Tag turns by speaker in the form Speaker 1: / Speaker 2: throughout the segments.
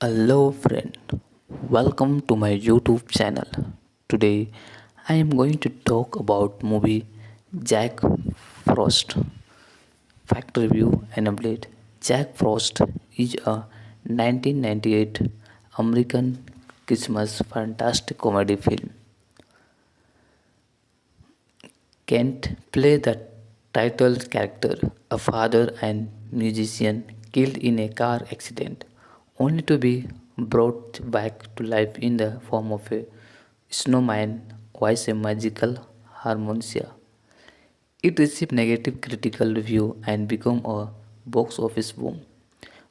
Speaker 1: Hello friend, welcome to my YouTube channel. Today I am going to talk about movie Jack Frost. Fact review and update. Jack Frost is a 1998 American Christmas fantastic comedy film. Kent played the title character, a father and musician killed in a car accident, only to be brought back to life in the form of a snowman via a magical harmonica. It received negative critical review and became a box office boom,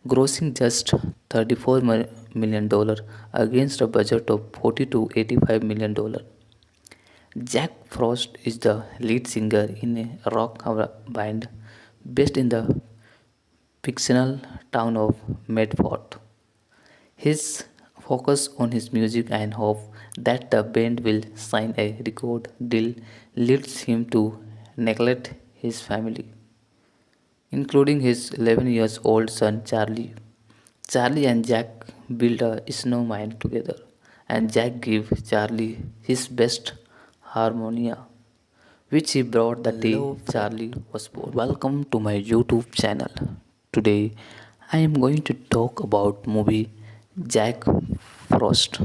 Speaker 1: grossing just $34 million against a budget of 40 to $85 million. Jack Frost is the lead singer in a rock band based in the fictional town of Medford. His focus on his music and hope that the band will sign a record deal leads him to neglect his family, including his 11 years old son Charlie. Charlie and Jack build a snowman together, and Jack gives Charlie his best harmonia, which he brought the day Charlie was born. Welcome to my YouTube channel. Today I am going to talk about movie Jack Frost.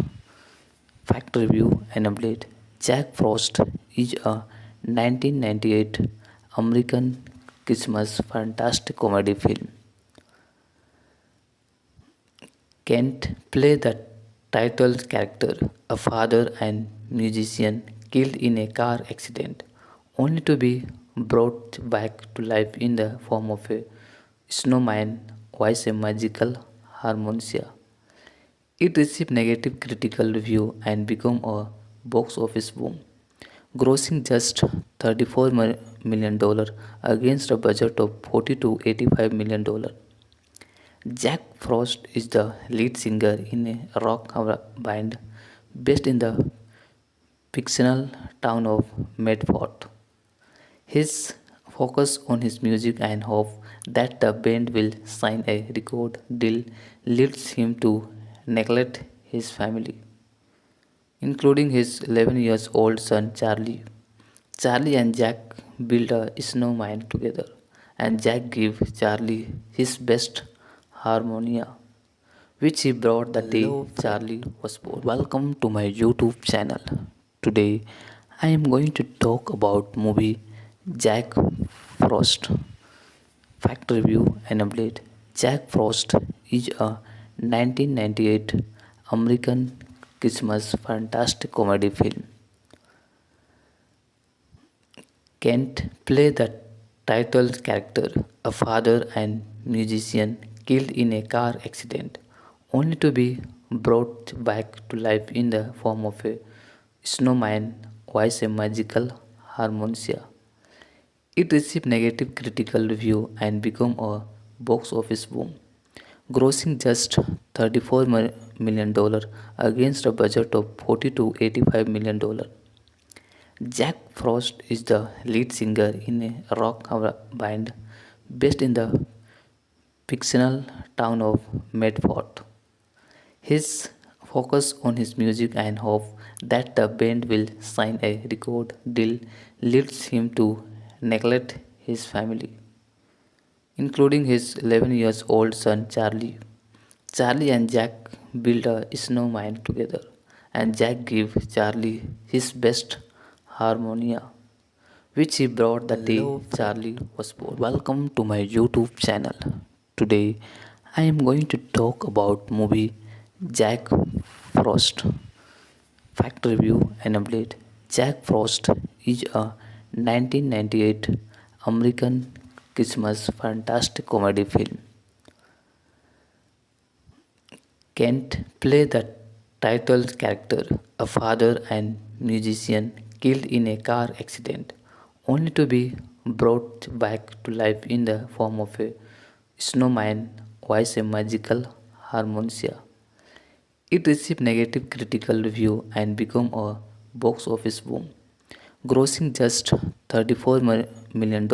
Speaker 1: Fact review and update. Jack Frost is a 1998 American Christmas fantastic comedy film. Kent played the title character, a father and musician killed in a car accident, only to be brought back to life in the form of a snowman via a magical harmonica. It received negative critical review and became a box office boom, grossing just $34 million against a budget of 40 to $85 million. Jack Frost is the lead singer in a rock band based in the fictional town of Medford. His focus on his music and hope that the band will sign a record deal leads him to neglect his family, including his 11 years old son Charlie. Charlie and Jack build a snowman together, and Jack gives Charlie his best harmonia, which he brought the day Charlie was born. Welcome to my YouTube channel. Today I am going to talk about movie Jack Frost. Fact review and update. Jack Frost is a 1998 American Christmas fantastic comedy film. Kent played the title character, a father and musician killed in a car accident, only to be brought back to life in the form of a snowman via a magical harmonica. It received negative critical review and became a box office boom, grossing just $34 million against a budget of 40 to $85 million. Jack Frost is the lead singer in a rock band based in the fictional town of Medford. His focus on his music and hope that the band will sign a record deal leads him to neglect his family, including his 11 years old son Charlie. Charlie and Jack build a snowman together, and Jack gives Charlie his best harmonia, which he brought the day Charlie was born. Welcome to my YouTube channel. Today I am going to talk about movie Jack Frost. Fact review and update. Jack Frost is a 1998 American Christmas fantastic comedy film. Kent played the title character, a father and musician killed in a car accident, only to be brought back to life in the form of a snowman via a magical harmonica. It received negative critical review and became a box office boom, grossing just $34 million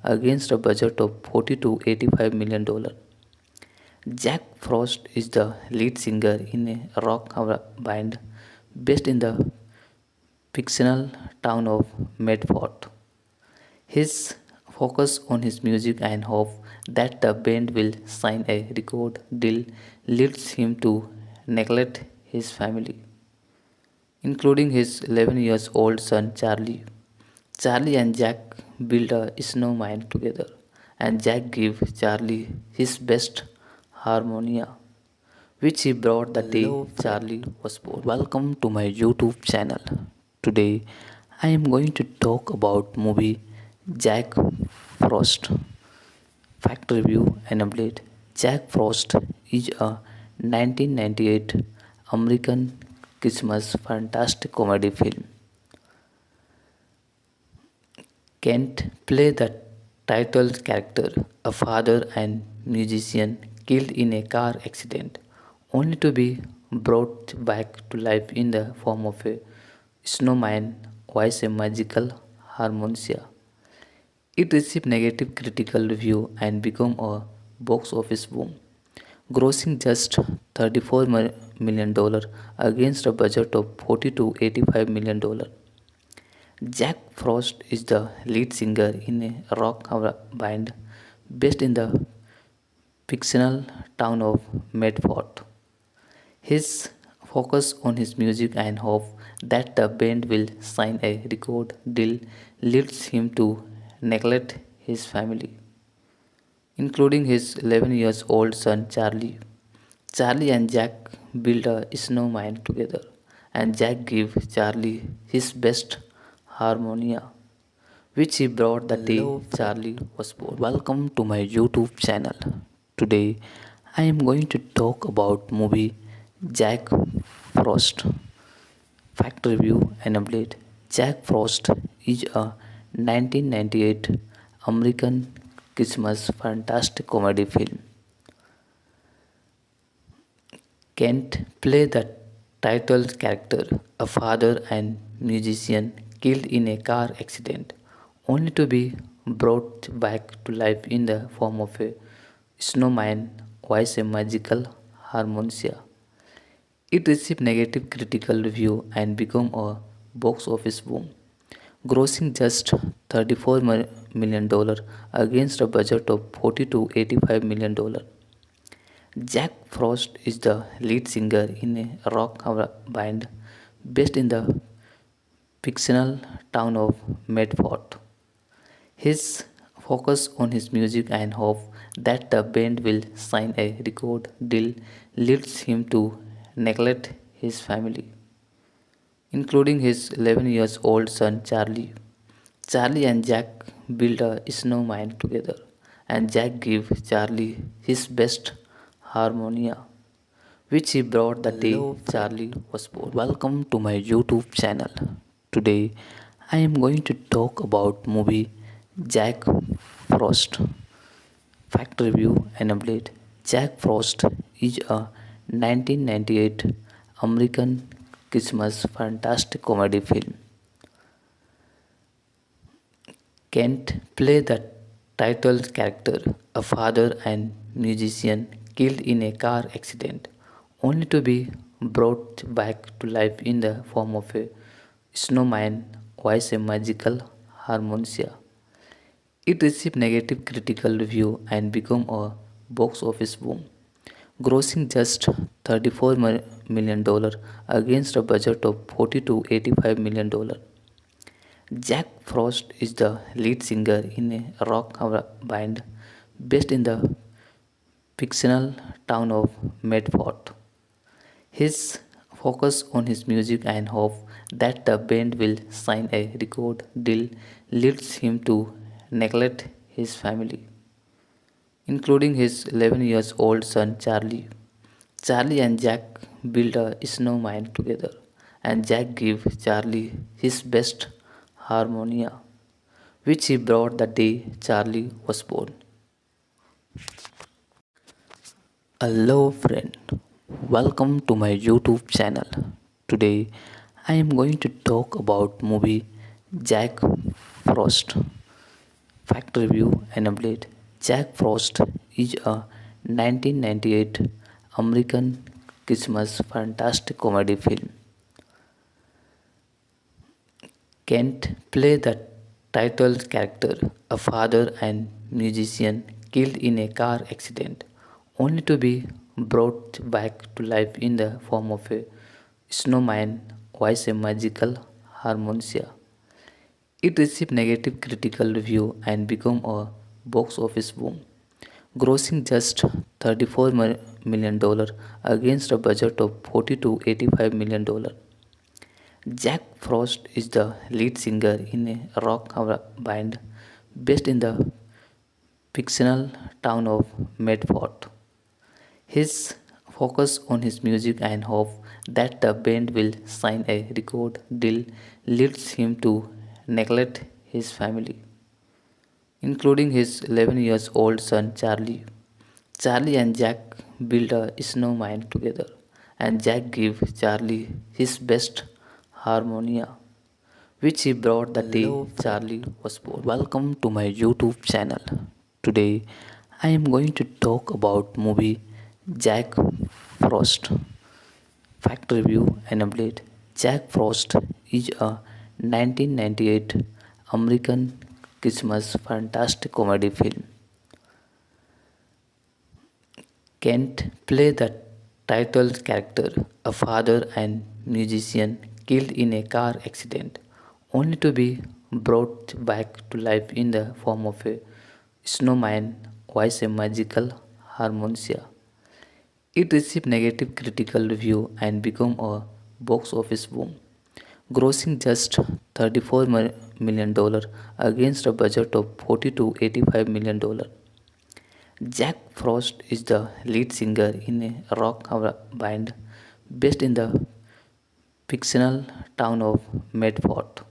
Speaker 1: against a budget of 40 to $85 million. Jack Frost is the lead singer in a rock band based in the fictional town of Medford. His focus on his music and hope that the band will sign a record deal leads him to neglect his family, including his 11 years old son Charlie. Charlie and Jack build a snowman together, and Jack gives Charlie his best harmonia, which he brought the day Charlie was born. Welcome to my YouTube channel. Today, I am going to talk about movie Jack Frost. Fact review and update. Jack Frost is a 1998 American Christmas fantastic comedy film. Kent played the title character, a father and musician killed in a car accident, only to be brought back to life in the form of a snowman via a magical harmonica. It received negative critical review and became a box office boom, grossing just $34 million against a budget of 40 to $85 million. Jack Frost is the lead singer in a rock band based in the fictional town of Medford. His focus on his music and hope that the band will sign a record deal leads him to neglect his family, including his 11 years old son Charlie. Charlie and Jack build a snowman together, and Jack gives Charlie his best harmonia, which he brought the day Charlie was born. Welcome to my YouTube channel. Today, I am going to talk about movie Jack Frost. Fact review and update. Jack Frost is a 1998 American Christmas fantastic comedy film. Kent played the title character, a father and musician killed in a car accident, only to be brought back to life in the form of a snowman via a magical harmonica. It received negative critical review and became a box office boom, grossing just $34 million against a budget of 40 to $85 million. Jack Frost is the lead singer in a rock band based in the fictional town of Medford. His focus on his music and hope that the band will sign a record deal leads him to neglect his family, including his 11 years old son Charlie. Charlie and Jack build a snowman together, and Jack gives Charlie his best harmonia, which he brought the day Charlie was born. Welcome to my YouTube channel. Today, I am going to talk about movie Jack Frost. Fact review and update. Jack Frost is a 1998 American Christmas fantastic comedy film. Kent played the title character, a father and musician killed in a car accident, only to be brought back to life in the form of a snowman via a magical harmonica. It received negative critical review and became a box office boom, grossing just $34 million against a budget of 40 to $85 million. Jack Frost is the lead singer in a rock band based in the fictional town of Medford. His focus on his music and hope that the band will sign a record deal leads him to neglect his family, including his 11 years old son Charlie. Charlie and Jack build a snowman together, and Jack gives Charlie his best harmonia, which he brought the day Charlie was born. Hello, friend. Welcome to my YouTube channel. Today, I am going to talk about movie Jack Frost. Fact review and update. Jack Frost is a 1998 American Christmas fantastic comedy film. Kent played the title character, a father and musician killed in a car accident, only to be brought back to life in the form of a snowman via a magical harmonica. It received negative critical review and became a box office boom, grossing just $34 million against a budget of 40 to $85 million. Jack Frost is the lead singer in a rock band based in the fictional town of Medford. His focus on his music and hope that the band will sign a record deal leads him to neglect his family, including his 11 years old son Charlie. Charlie and Jack build a snowman together, and Jack gives Charlie his best harmonia, which he brought the day Charlie was born. Welcome to my YouTube channel. Today, I am going to talk about movie Jack Frost. Fact review and update. Jack Frost is a 1998 American Christmas fantastic comedy film. Kent played the title character, a father and musician killed in a car accident, only to be brought back to life in the form of a snowman via a magical harmonica. It received negative critical review and became a box office boom, grossing just $34 million against a budget of 40 to $85 million. Jack Frost is the lead singer in a rock band based in the fictional town of Medford.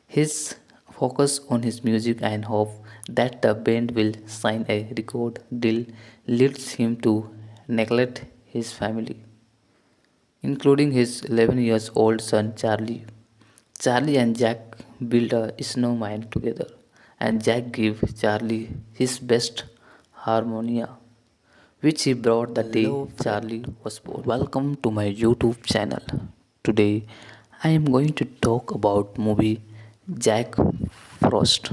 Speaker 1: His focus on his music and hope that the band will sign a record deal leads him to neglect his family, including his 11 years old son Charlie. Charlie and Jack build a snowman together, and Jack gives Charlie his best harmonia, which he brought the day Charlie was born. Welcome to my YouTube channel. Today, I am going to talk about movie Jack Frost.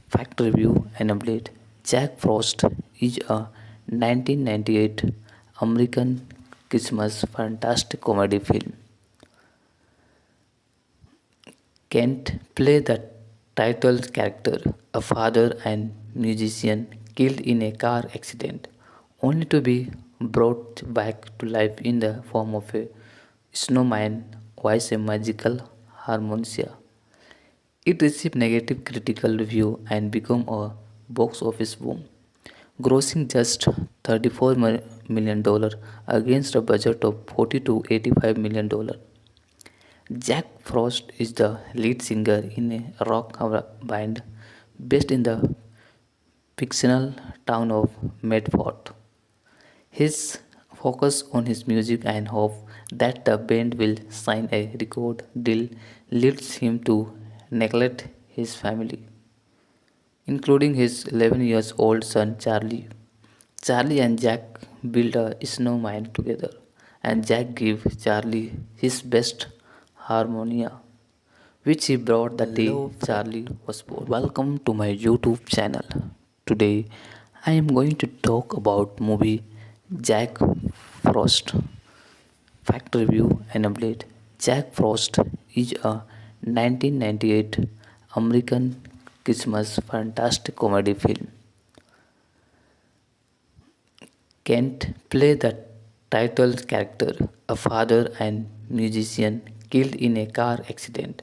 Speaker 1: Fact review and update. Jack Frost is a 1998 American Christmas fantastic comedy film. Kent played the title character, a father and musician killed in a car accident, only to be brought back to life in the form of a snowman via a magical harmonica. It received negative critical review and became a box office boom, grossing just $34 million against a budget of 40 to $85 million. Jack Frost is the lead singer in a rock band based in the fictional town of Medford. His focus on his music and hope that the band will sign a record deal leads him to neglect his family, including his 11 years old son Charlie. Charlie and Jack build a snowman together, and Jack gives Charlie his best harmonia, which he brought the day Charlie was born. Welcome to my YouTube channel. Today, I am going to talk about movie Jack Frost. Fact review and update. Jack Frost is a 1998 American Christmas fantastic comedy film. Kent played the title character, a father and musician killed in a car accident,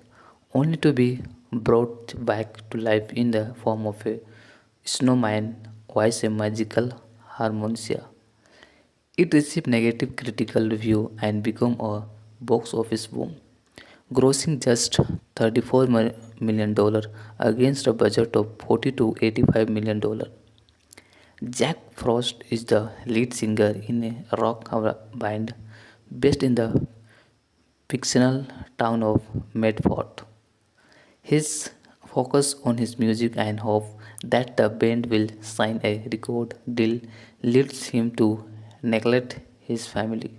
Speaker 1: only to be brought back to life in the form of a snowman via a magical harmonica. It received negative critical review and became a box office boom, grossing just $34 million against a budget of 40 to $85 million. Jack Frost is the lead singer in a rock band based in the fictional town of Medford. His focus on his music and hope that the band will sign a record deal leads him to neglect his family,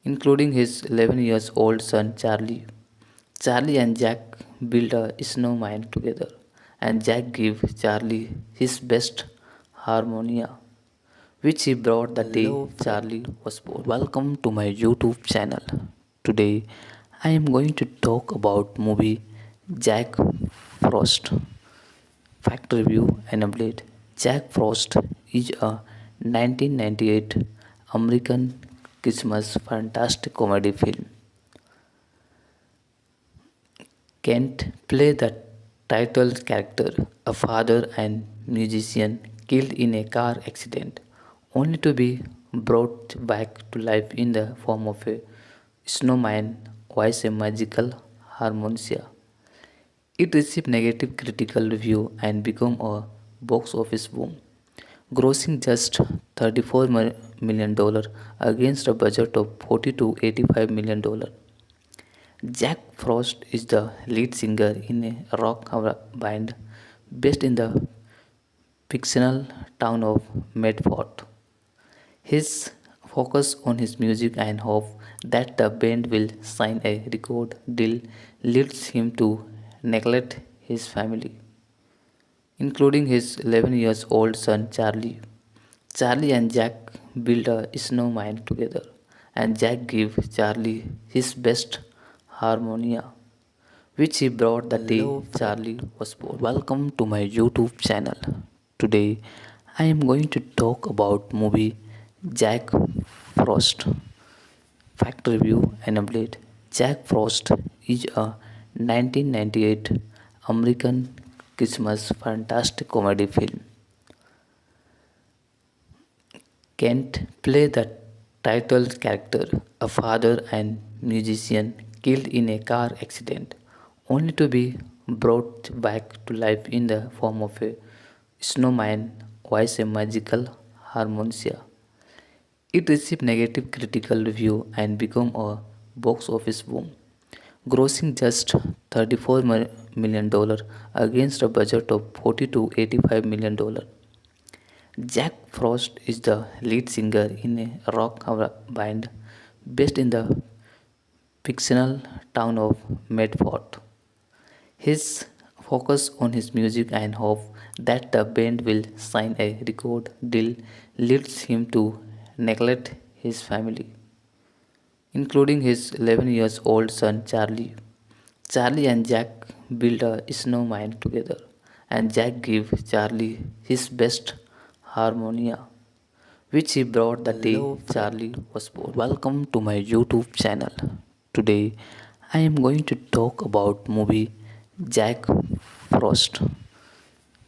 Speaker 1: including his 11 years old son Charlie. Charlie and Jack build a snowman together, and Jack gives Charlie his best harmonia, which he brought the day Charlie was born. Welcome to my YouTube channel. Today, I am going to talk about movie Jack Frost. Fact review and update. Jack Frost is a 1998 American Christmas fantastic comedy film. Kent plays the title character, a father and musician killed in a car accident, only to be brought back to life in the form of a snowman via a magical harmonica. It received negative critical review and became a box office boom, grossing just $34 million against a budget of 40 to $85 million. Jack Frost is the lead singer in a rock band based in the fictional town of Medford. His focus on his music and hope that the band will sign a record deal leads him to neglect his family, including his 11 years old son Charlie. Charlie and Jack build a snowman together, and Jack gives Charlie his best harmonia, which he brought the day Charlie was born. Welcome to my YouTube channel. Today, I am going to talk about movie Jack Frost. Fact review and update. Jack Frost is a 1998 American Christmas fantastic comedy film. Kent plays the title character, a father and musician killed in a car accident, only to be brought back to life in the form of a snowman via a magical harmonica. It received negative critical review and became a box office boom, grossing just $34 million against a budget of 40 to $85 million. Jack Frost is the lead singer in a rock band based in the fictional town of Medford. His focus on his music and hope that the band will sign a record deal leads him to neglect his family, including his 11 years old son Charlie. Charlie and Jack build a snowman together, and Jack gives Charlie his best harmonia, which he brought the day Charlie was born. Welcome to my YouTube channel. Today, I am going to talk about movie Jack Frost.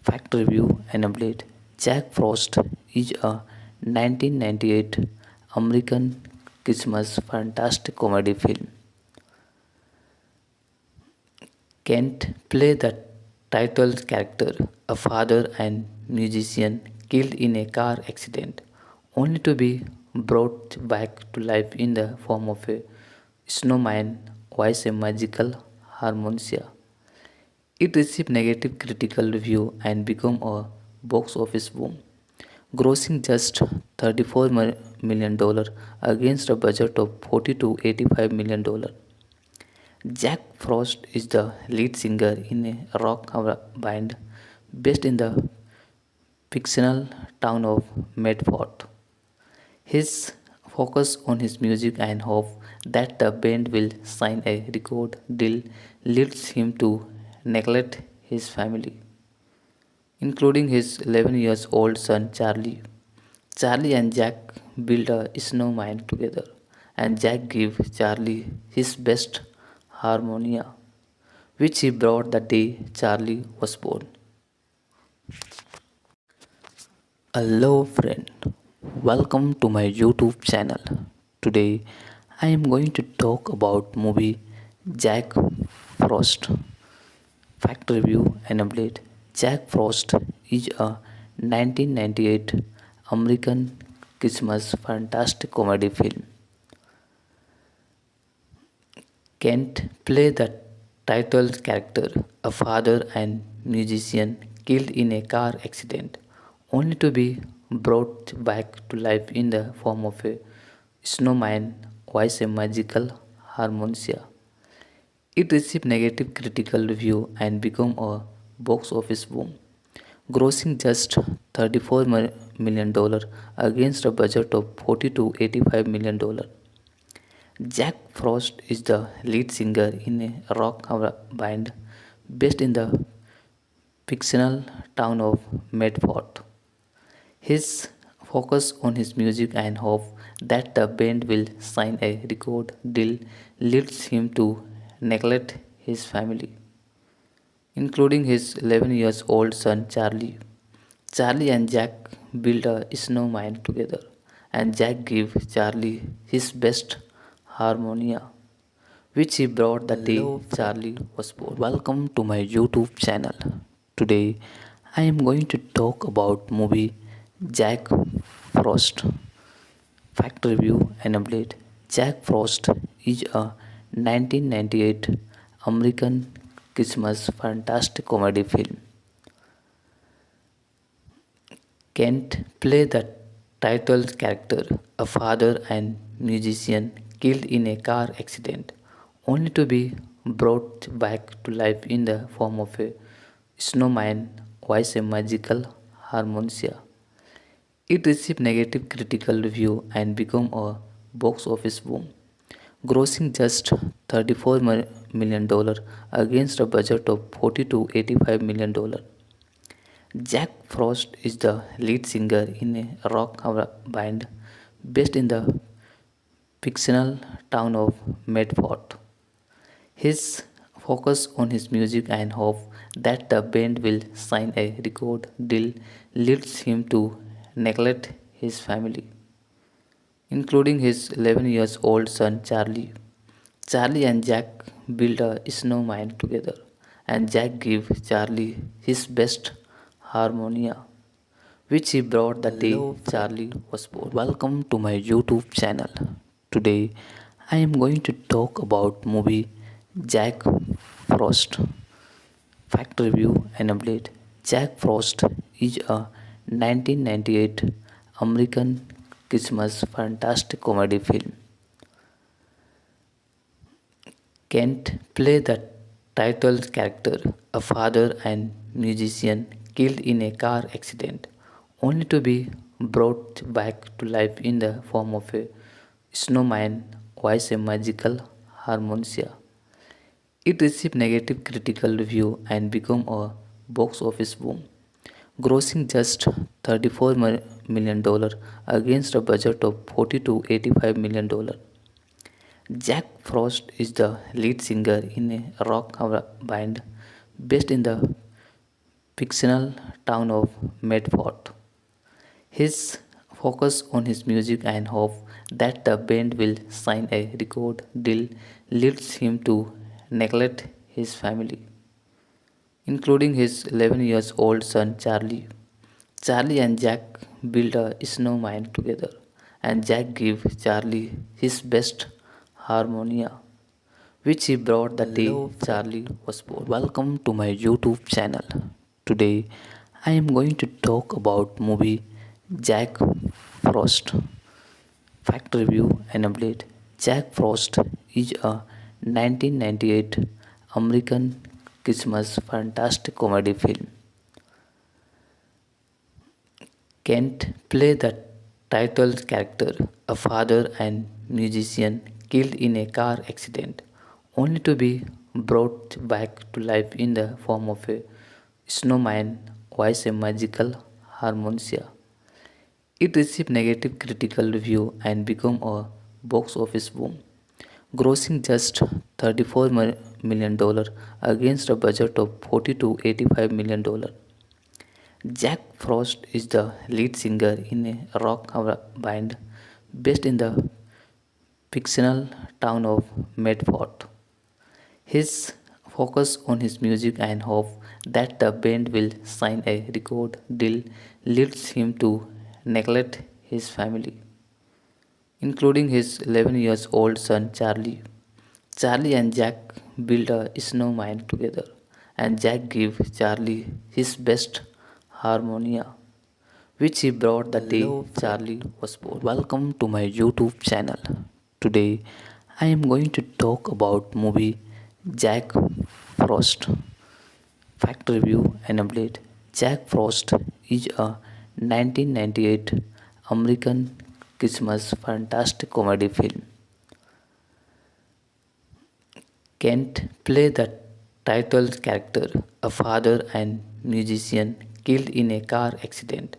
Speaker 1: Fact review and update. Jack Frost is a 1998 American Christmas fantastic comedy film. Kent plays the title character, a father and musician killed in a car accident, only to be brought back to life in the form of a snowman via a magical harmonica. It received negative critical review and became a box office boom, grossing just $34 million against a budget of 40 to $85 million. Jack Frost is the lead singer in a rock band based in the fictional town of Medford. His focus on his music and hope that the band will sign a record deal leads him to neglect his family, including his 11 years old son Charlie. Charlie and Jack build a snowman together, and Jack gives Charlie his best harmonia, which he brought the day Charlie was born. Hello, friend. Welcome to my YouTube channel. Today, I am going to talk about movie Jack Frost. Fact review and update. Jack Frost is a 1998 American Christmas fantastic comedy film. Kent plays the title character, a father and musician killed in a car accident, only to be brought back to life in the form of a snowman via a magical harmonica. It received negative critical review and became a box office boom, grossing just $34 million against a budget of 40 to $85 million. Jack Frost is the lead singer in a rock band based in the fictional town of Medford. His focus on his music and hope that the band will sign a record deal leads him to neglect his family, including his 11 years old son Charlie. Charlie and Jack build a snowman together, and Jack gives Charlie his best harmonia, which he brought the day Charlie was born. Welcome to my YouTube channel. Today I am going to talk about movie Jack Frost. Fact review and update. Jack Frost is a 1998 American Christmas fantastic comedy film. Kent plays the title character, a father and musician killed in a car accident, only to be brought back to life in the form of a snowman via a magical harmonica. It received negative critical review and became a box office boom, grossing just $34 million against a budget of 40 to $85 million. Jack Frost is the lead singer in a rock band based in the fictional town of Medford. His focus on his music and hope that the band will sign a record deal leads him to neglect his family, including his 11 years old son Charlie. Charlie and Jack build a snowman together, and Jack gives Charlie his best harmonia, which he brought the day Charlie was born. Welcome to my YouTube channel. Today I am going to talk about movie Jack Frost. Fact review and update. Jack Frost is a 1998 American Christmas fantastic comedy film. Kent plays the title character, a father and musician killed in a car accident, only to be brought back to life in the form of a snowman via a magical harmonica. It received negative critical review and became a box office boom, grossing just $34 million against a budget of 40 to $85 million. Jack Frost is the lead singer in a rock band based in the fictional town of Medford. His focus on his music and hope that the band will sign a record deal leads him to neglect his family, including his 11 years old son Charlie. Charlie and Jack build a snowman together, and Jack gives Charlie his best harmonia, which he brought the day Charlie was born. Welcome to my YouTube channel. Today I am going to talk about movie Jack Frost. Fact review and update. Jack Frost is a 1998 American Christmas fantastic comedy film. Kent plays the title character, a father and musician killed in a car accident, only to be brought back to life in the form of a snowman via a magical harmonica. It received negative critical review and became a box office boom, grossing just $34 million against a budget of 40 to $85 million. Jack Frost is the lead singer in a rock band based in the fictional town of Medford. His focus on his music and hope that the band will sign a record deal leads him to neglect his family, including his 11 years old son Charlie. Charlie and Jack build a snowman together, and Jack gave Charlie his best harmonia, which he brought the day
Speaker 2: Hello, friend.
Speaker 1: Charlie was born. Welcome to my YouTube channel. Today, I am going to talk about movie Jack Frost. Fact review and update. Jack Frost is a 1998 American Christmas fantastic comedy film. Kent plays the title character, a father and musician killed in a car accident,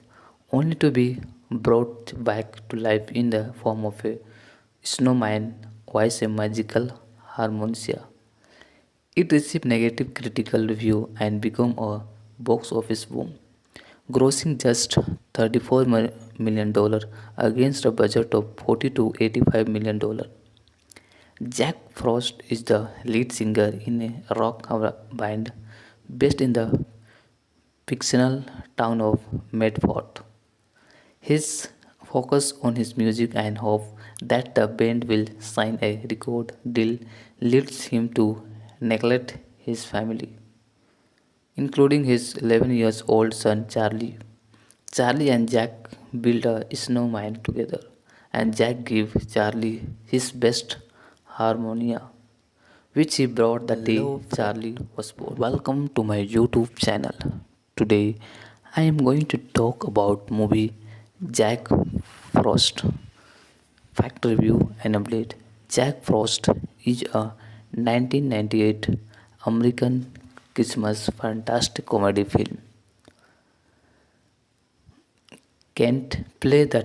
Speaker 1: only to be brought back to life in the form of a snowman via a magical harmonica. It received negative critical review and became a box office boom, grossing just $34 million against a budget of 40 to $85 million. Jack Frost is the lead singer in a rock band based in the fictional town of Medford. His focus on his music and hope that the band will sign a record deal leads him to neglect his family, including his 11 years old son Charlie. Charlie and Jack build a snowman together, and Jack gives Charlie his best harmonia, which he brought the day
Speaker 2: Hello, friend.
Speaker 1: Charlie was born. Welcome to my YouTube channel. Today, I am going to talk about movie Jack Frost. Fact review and update. Jack Frost is a 1998 American Christmas fantastic comedy film. Kent plays the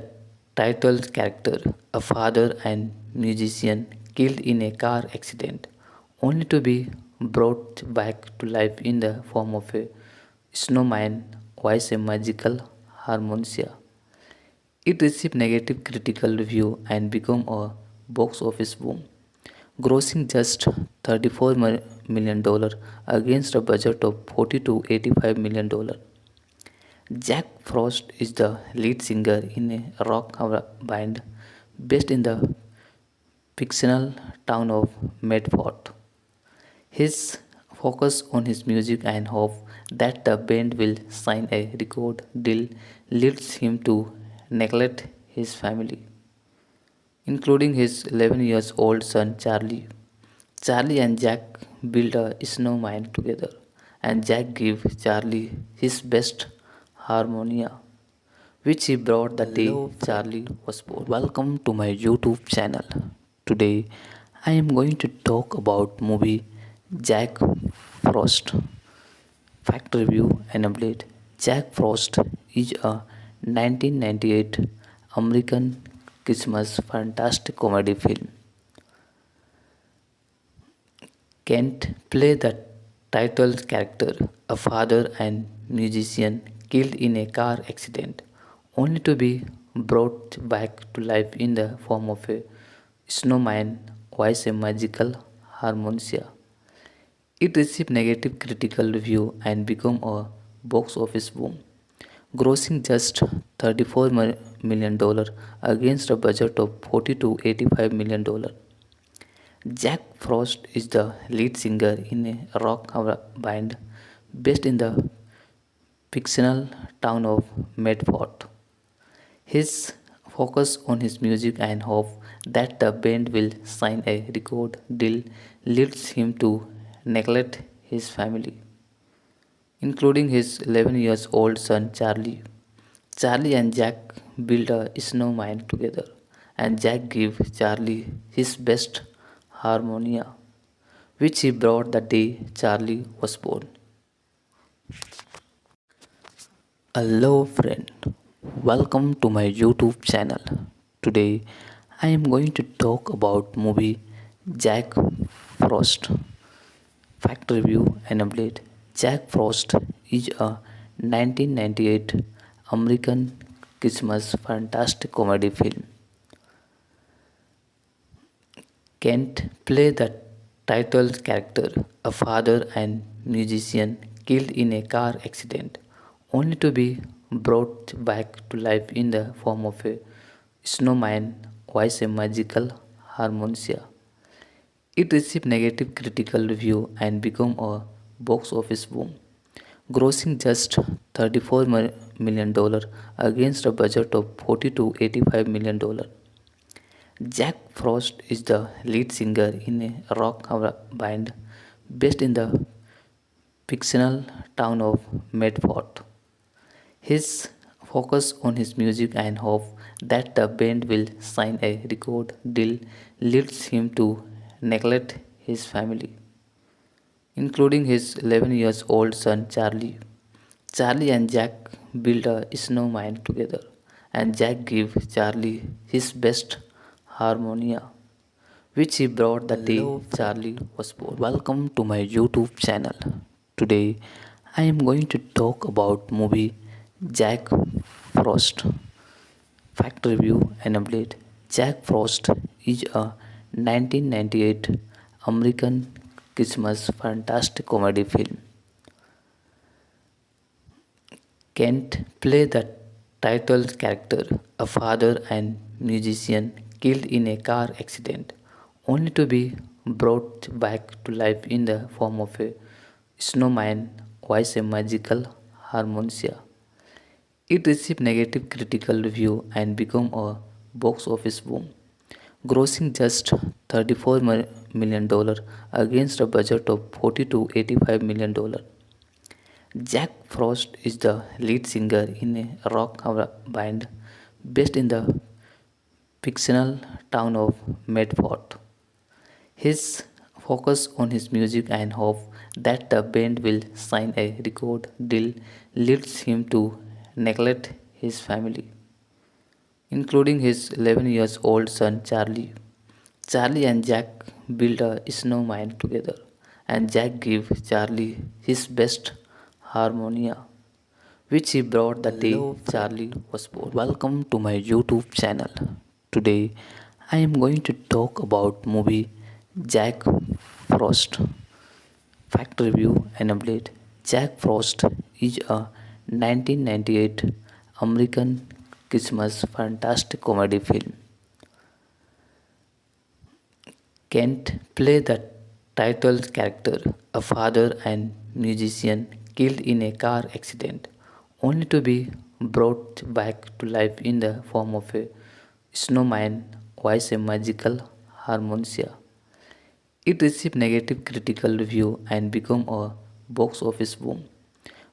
Speaker 1: title character, a father and musician killed in a car accident, only to be brought back to life in the form of a snowman via a magical harmonica. It received negative critical review and became a box office boom, grossing just $34 million against a budget of 40 to $85 million. Jack Frost is the lead singer in a rock band based in the fictional town of Medford. His focus on his music and hope that the band will sign a record deal leads him to neglect his family, including his 11 years old son Charlie. Charlie and Jack build a snowman together, and Jack gives Charlie his best harmonia, which he brought the day
Speaker 2: Hello, friend.
Speaker 1: Charlie was born. Welcome to my YouTube channel. Today, I am going to talk about movie Jack Frost. Fact review and update. Jack Frost is a 1998 American Christmas fantastic comedy film. Kent plays the title character, a father and musician killed in a car accident, only to be brought back to life in the form of a snowman via a magical harmonica. It received negative critical review and became a box office boom, grossing just $34 million against a budget of 40 to $85 million. Jack Frost is the lead singer in a rock band based in the fictional town of Medford. His focus on his music and hope that the band will sign a record deal leads him to neglect his family, including his 11 years old son Charlie. Charlie and Jack build a snowman together, and Jack gives Charlie his best harmonia, which he brought the day Charlie was born. Hello, friend. Welcome to my YouTube channel. Today, I am going to talk about movie Jack Frost. Fact review and update. Jack Frost is a 1998 American Christmas fantastic comedy film. Kent plays the title character, a father and musician killed in a car accident, only to be brought back to life in the form of a snowman via a magical harmonica. It received negative critical review and became a box office boom, grossing just $34 million against a budget of 40 to $85 million. Jack Frost is the lead singer in a rock band based in the fictional town of Medford. His focus on his music and hope that the band will sign a record deal leads him to neglect his family, including his 11 years old son Charlie. Charlie and Jack build a snowman together, and Jack gives Charlie his best harmonia, which he brought the day Charlie was born. Welcome to my YouTube channel. Today, I am going to talk about movie Jack Frost. Fact review and update. Jack Frost is a 1998 American Christmas fantastic comedy film. Kent plays the title character, a father and musician killed in a car accident, only to be brought back to life in the form of a snowman via a magical harmonica. It received negative critical review and became a box office boom, grossing just $34 million against a budget of 40 to $85 million. Jack Frost is the lead singer in a rock band based in the fictional town of Medford. His focus on his music and hope that the band will sign a record deal leads him to neglect his family, including his 11 years old son Charlie. Charlie and Jack build a snowman together, and Jack gives Charlie his best harmonia, which he brought the day Charlie was born. Welcome to my YouTube channel. Today, I am going to talk about movie Jack Frost. Fact review and update. Jack Frost is a 1998 American Christmas fantastic comedy film. Kent plays the title character, a father and musician killed in a car accident, only to be brought back to life in the form of a snowman via a magical harmonica. It received negative critical review and became a box office boom,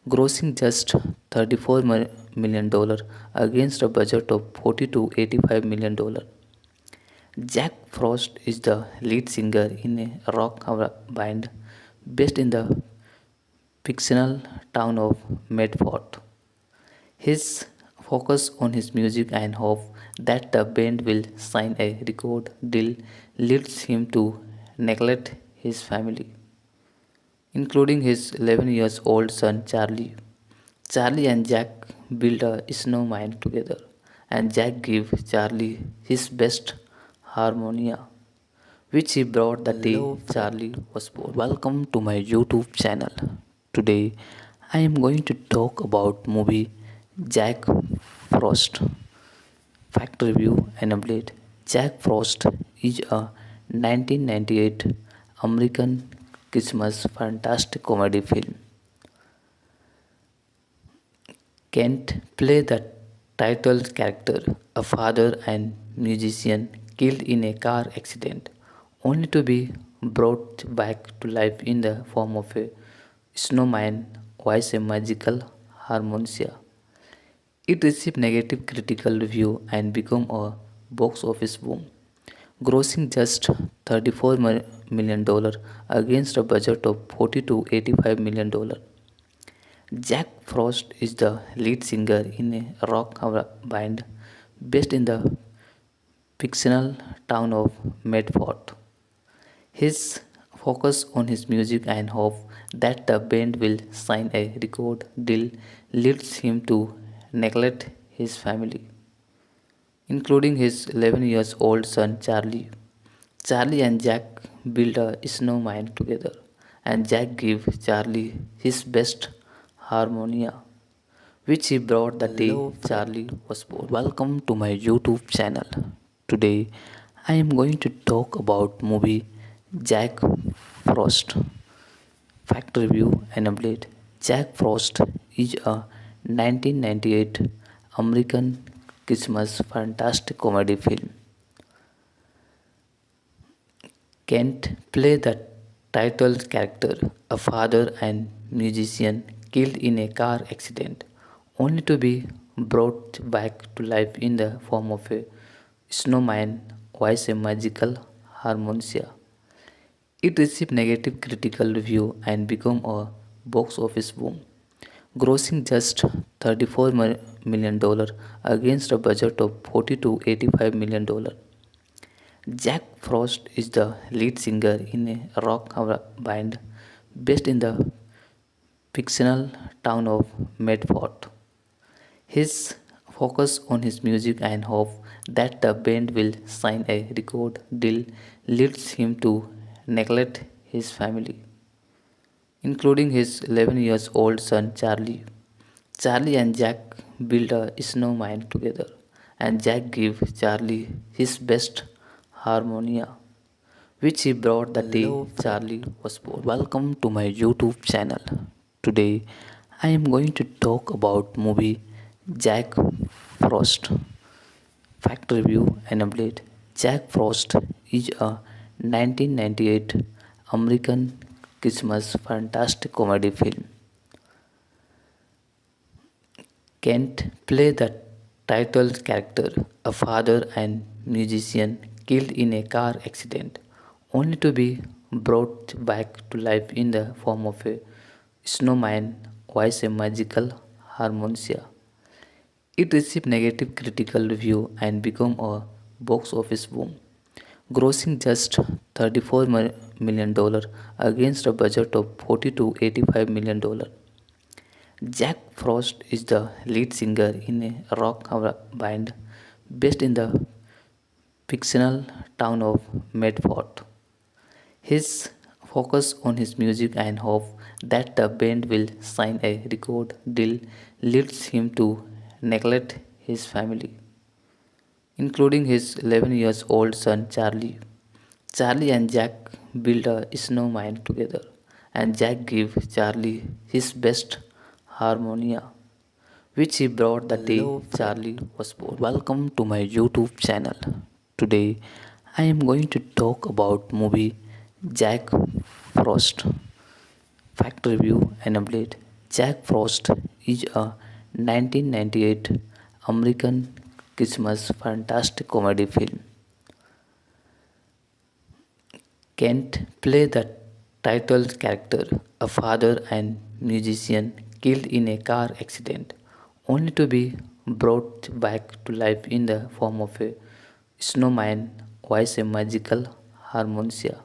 Speaker 1: grossing just $34 million against a budget of 40 to $85 million. Jack Frost is the lead singer in a rock band based in the fictional town of Medford. His focus on his music and hope that the band will sign a record deal leads him to neglect his family, including his 11 years old son Charlie. Charlie and Jack build a snowman together, and Jack gives Charlie his best harmonia, which he brought the day Charlie was born. Welcome to my YouTube channel. Today, I am going to talk about movie Jack Frost. Fact review and update. Jack Frost is a 1998 American Christmas fantastic comedy film. Kent plays the title character, a father and musician killed in a car accident, only to be brought back to life in the form of a snowman via a magical harmonica. It received negative critical review and became a box office boom, grossing just $34 million against a budget of 40 to $85 million. Jack Frost is the lead singer in a rock band based in the fictional town of Medford. His focus on his music and hope that the band will sign a record deal leads him to neglect his family, including his 11 years old son Charlie. Charlie and Jack build a snowman together, and Jack gives Charlie his best harmonia, which he brought the day Charlie was born. Welcome to my YouTube channel. Today, I am going to talk about movie Jack Frost. Fact review and update. Jack Frost is a 1998 American Christmas fantastic comedy film. Kent plays the title character, a father and musician killed in a car accident, only to be brought back to life in the form of a snowman via a magical harmonica. It received negative critical review and became a box office boom, grossing just $34 million against a budget of 40 to 85 million dollar. Jack Frost is the lead singer in a rock band based in the fictional town of Medford. His focus on his music and hope that the band will sign a record deal leads him to neglect his family, including his 11 years old son Charlie. Charlie and Jack build a snowman together, and Jack gives Charlie his best harmonia, which he brought the day Charlie was born. Welcome to my YouTube channel. Today, I am going to talk about movie Jack Frost. Fact review and update. Jack Frost is a 1998 American Christmas fantastic comedy film. Kent plays the title character, a father and musician killed in a car accident, only to be brought back to life in the form of a snowman via a magical harmonica. It received negative critical review and became a box office boom, grossing just $34 million against a budget of 40 to 85 million dollar. Jack Frost is the lead singer in a rock band based in the fictional town of Medford. His focus on his music and hope that the band will sign a record deal leads him to neglect his family, including his 11 years old son Charlie. Charlie and Jack build a snowman together, and Jack gives Charlie his best harmonia, which he brought the day Charlie was born. Welcome to my YouTube channel. Today, I am going to talk about movie Jack Frost. Fact review and update. Jack Frost is a 1998 American Christmas fantastic comedy film. Kent plays the title character, a father and musician killed in a car accident, only to be brought back to life in the form of a snowman via a magical harmonica.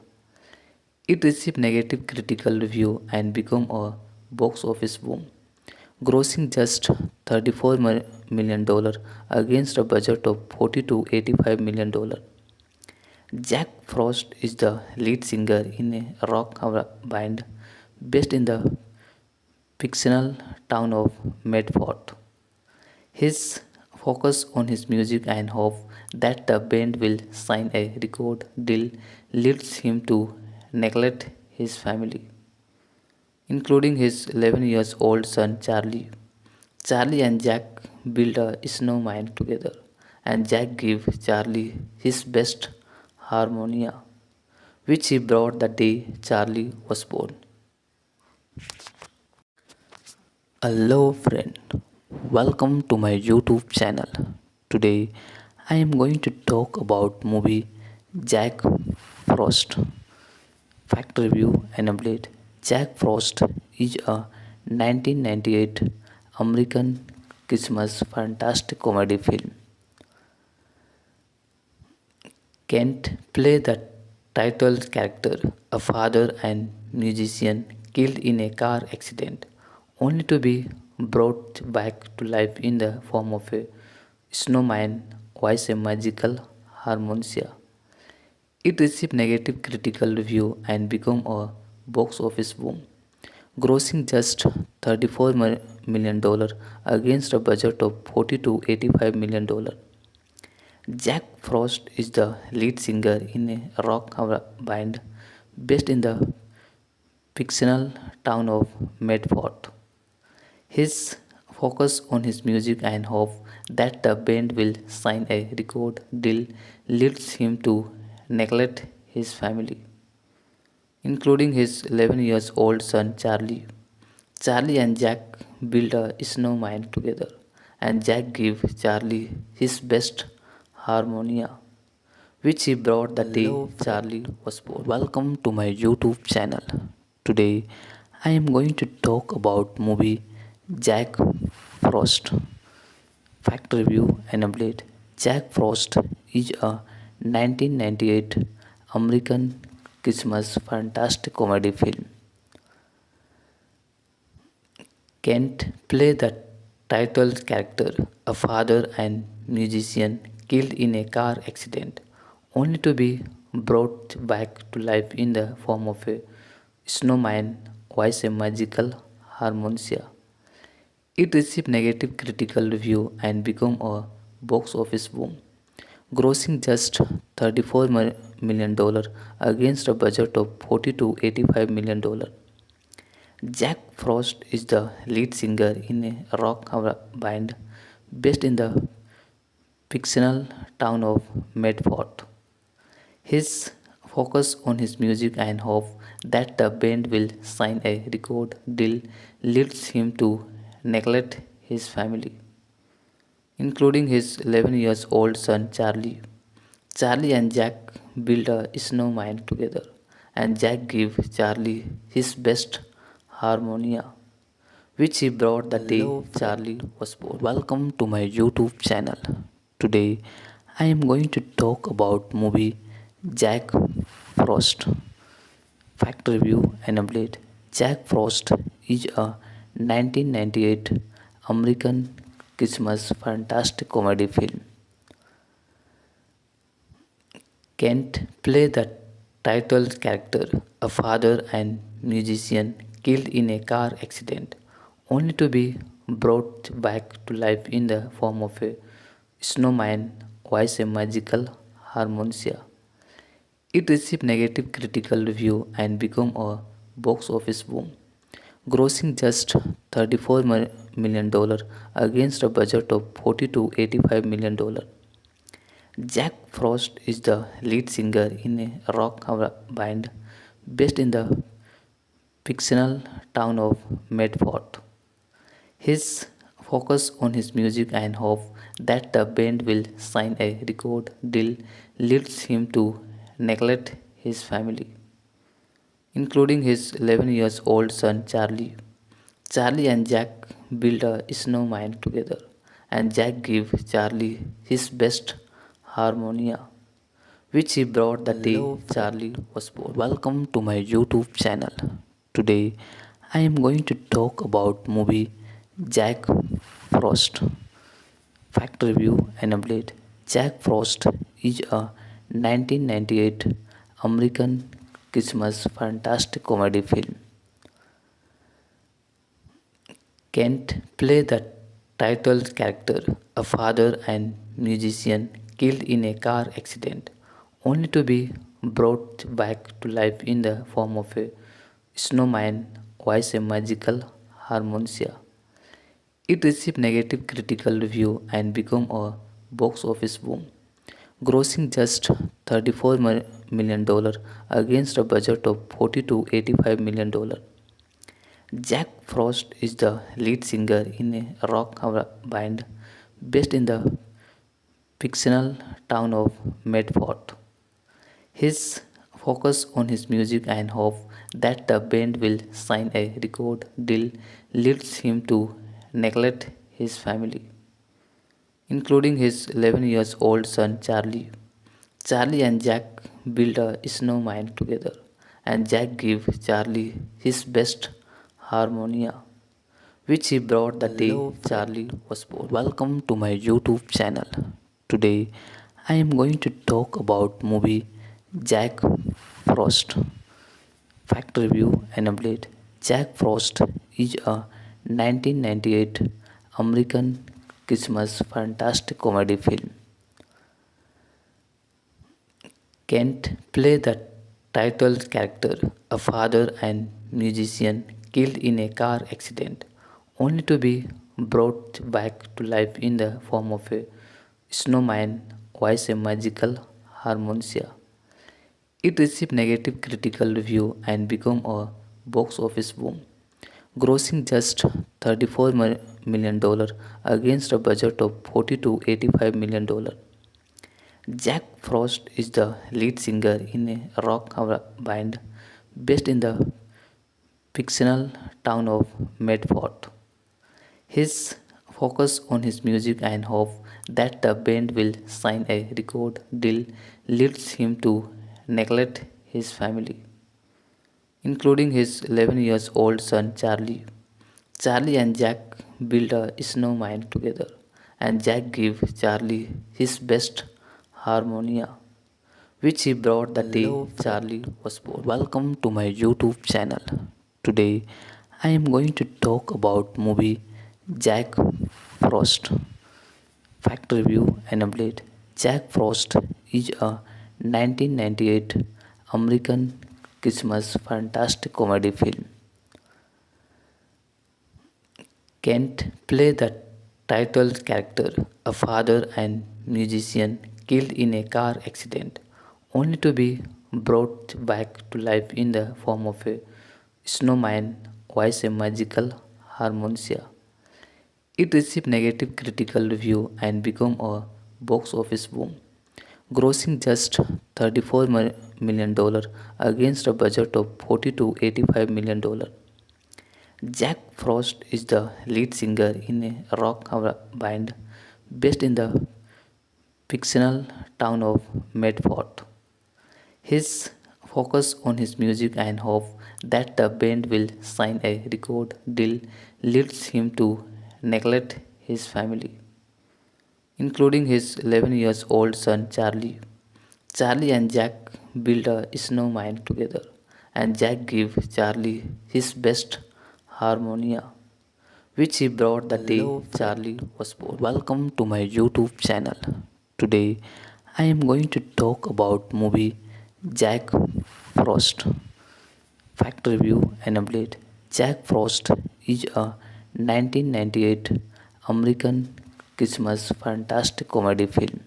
Speaker 1: It received negative critical review and became a box office boom, grossing just $34 million against a budget of 40 to 85 million dollar. Jack Frost is the lead singer in a rock band based in the fictional town of Medford. His focus on his music and hope that the band will sign a record deal leads him to neglect his family, including his 11 years old son Charlie. Charlie and Jack build a snowman together, and Jack gives Charlie his best harmonia, which he brought the day Charlie was born. Hello, friend. Welcome to my YouTube channel. Today, I am going to talk about movie Jack Frost. Fact review and update. Jack Frost is a 1998 American Christmas fantastic comedy film. Kent plays the title character, a father and musician killed in a car accident, only to be brought back to life in the form of a snowman via a magical harmonica. It received negative critical review and became a box office boom, grossing just $34 million against a budget of 40 to 85 million dollar. Jack Frost is the lead singer in a rock band based in the fictional town of Medford. His focus on his music and hope that the band will sign a record deal leads him to neglect his family, including his 11 years old son Charlie. Charlie and Jack build a snowman together, and Jack gives Charlie his best harmonia, which he brought the day Charlie was born. Welcome to my YouTube channel. Today I am going to talk about movie Jack Frost. Fact review and update. Jack Frost is a 1998 American Christmas fantastic comedy film. Kent plays the title character, a father and musician killed in a car accident, only to be brought back to life in the form of a snowman via a magical harmonica. It received negative critical review and became a box office boom, grossing just $34 million against a budget of 40 to 85 million dollar. Jack Frost is the lead singer in a rock band based in the fictional town of Medford. His focus on his music and hope that the band will sign a record deal leads him to neglect his family, including his 11 years old son Charlie. Charlie and Jack build a snowman together, and Jack gives Charlie his best harmonia, which he brought the day Charlie was born. Welcome to my YouTube channel. Today I am going to talk about movie Jack Frost. Fact review and update. Jack Frost is a 1998 American Christmas fantastic comedy film. Kent plays the title character, a father and musician killed in a car accident, only to be brought back to life in the form of a snowman via a magical harmonica. It received negative critical review and became a box office boom, grossing just $34 million against a budget of 40 to 85 million dollar. Jack Frost is the lead singer in a rock band based in the fictional town of Medford. His focus on his music and hope that the band will sign a record deal leads him to neglect his family, including his 11 years old son Charlie. Charlie and Jack build a snowman together, and Jack gives Charlie his best harmonia, which he brought the day Charlie was born. Welcome to my YouTube channel. Today I am going to talk about movie Jack Frost. Fact review and update. Jack Frost is a 1998 American Christmas fantastic comedy film. Kent plays the title character, a father and musician killed in a car accident, only to be brought back to life in the form of a snowman via a magical harmonica. It received negative critical review and became a box office boom, grossing just $34 million against a budget of 40 to 85 million dollar. Jack Frost is the lead singer in a rock band based in the fictional town of Medford. His focus on his music and hope that the band will sign a record deal leads him to neglect his family, including his 11 years old son Charlie. Charlie and Jack build a snowman together, and Jack gives Charlie his best harmonia, which he brought the day Charlie was born. Welcome to my YouTube channel. Today I am going to talk about movie Jack Frost. Fact review and update. Jack Frost is a 1998 American Christmas fantastic comedy film. Kent plays the title character, a father and musician killed in a car accident, only to be brought back to life in the form of a snowman via a magical harmonica. It received negative critical review and became a box office boom, grossing just $34 million against a budget of 40 to $85 million. Jack Frost is the lead singer in a rock band based in the fictional town of Medford. His focus on his music and hope that the band will sign a record deal leads him to neglect his family, including his 11 years old son Charlie. Charlie and Jack build a snowman together, and Jack gives Charlie his best harmonia, which he brought the day Charlie was born. Welcome to my YouTube channel. Today, I am going to talk about movie Jack Frost. Fact review and update. Jack Frost is a 1998 American Christmas fantastic comedy film. Kent played the title character, a father and musician killed in a car accident, only to be brought back to life in the form of a snowman via a magical harmonica. It received negative critical review and became a box office boom, grossing just $34 million against a budget of 40 to $85 million. Jack Frost is the lead singer in a rock band based in the fictional town of Medford. His focus on his music and hope that the band will sign a record deal leads him to neglect his family, including his 11 years old son Charlie. Charlie and Jack build a snowman together, and Jack gives Charlie his best harmonia, which he brought the day Charlie was born. Welcome to my YouTube channel. Today, I am going to talk about movie Jack Frost. Fact review and update. Jack Frost is a 1998 American Christmas fantastic comedy film.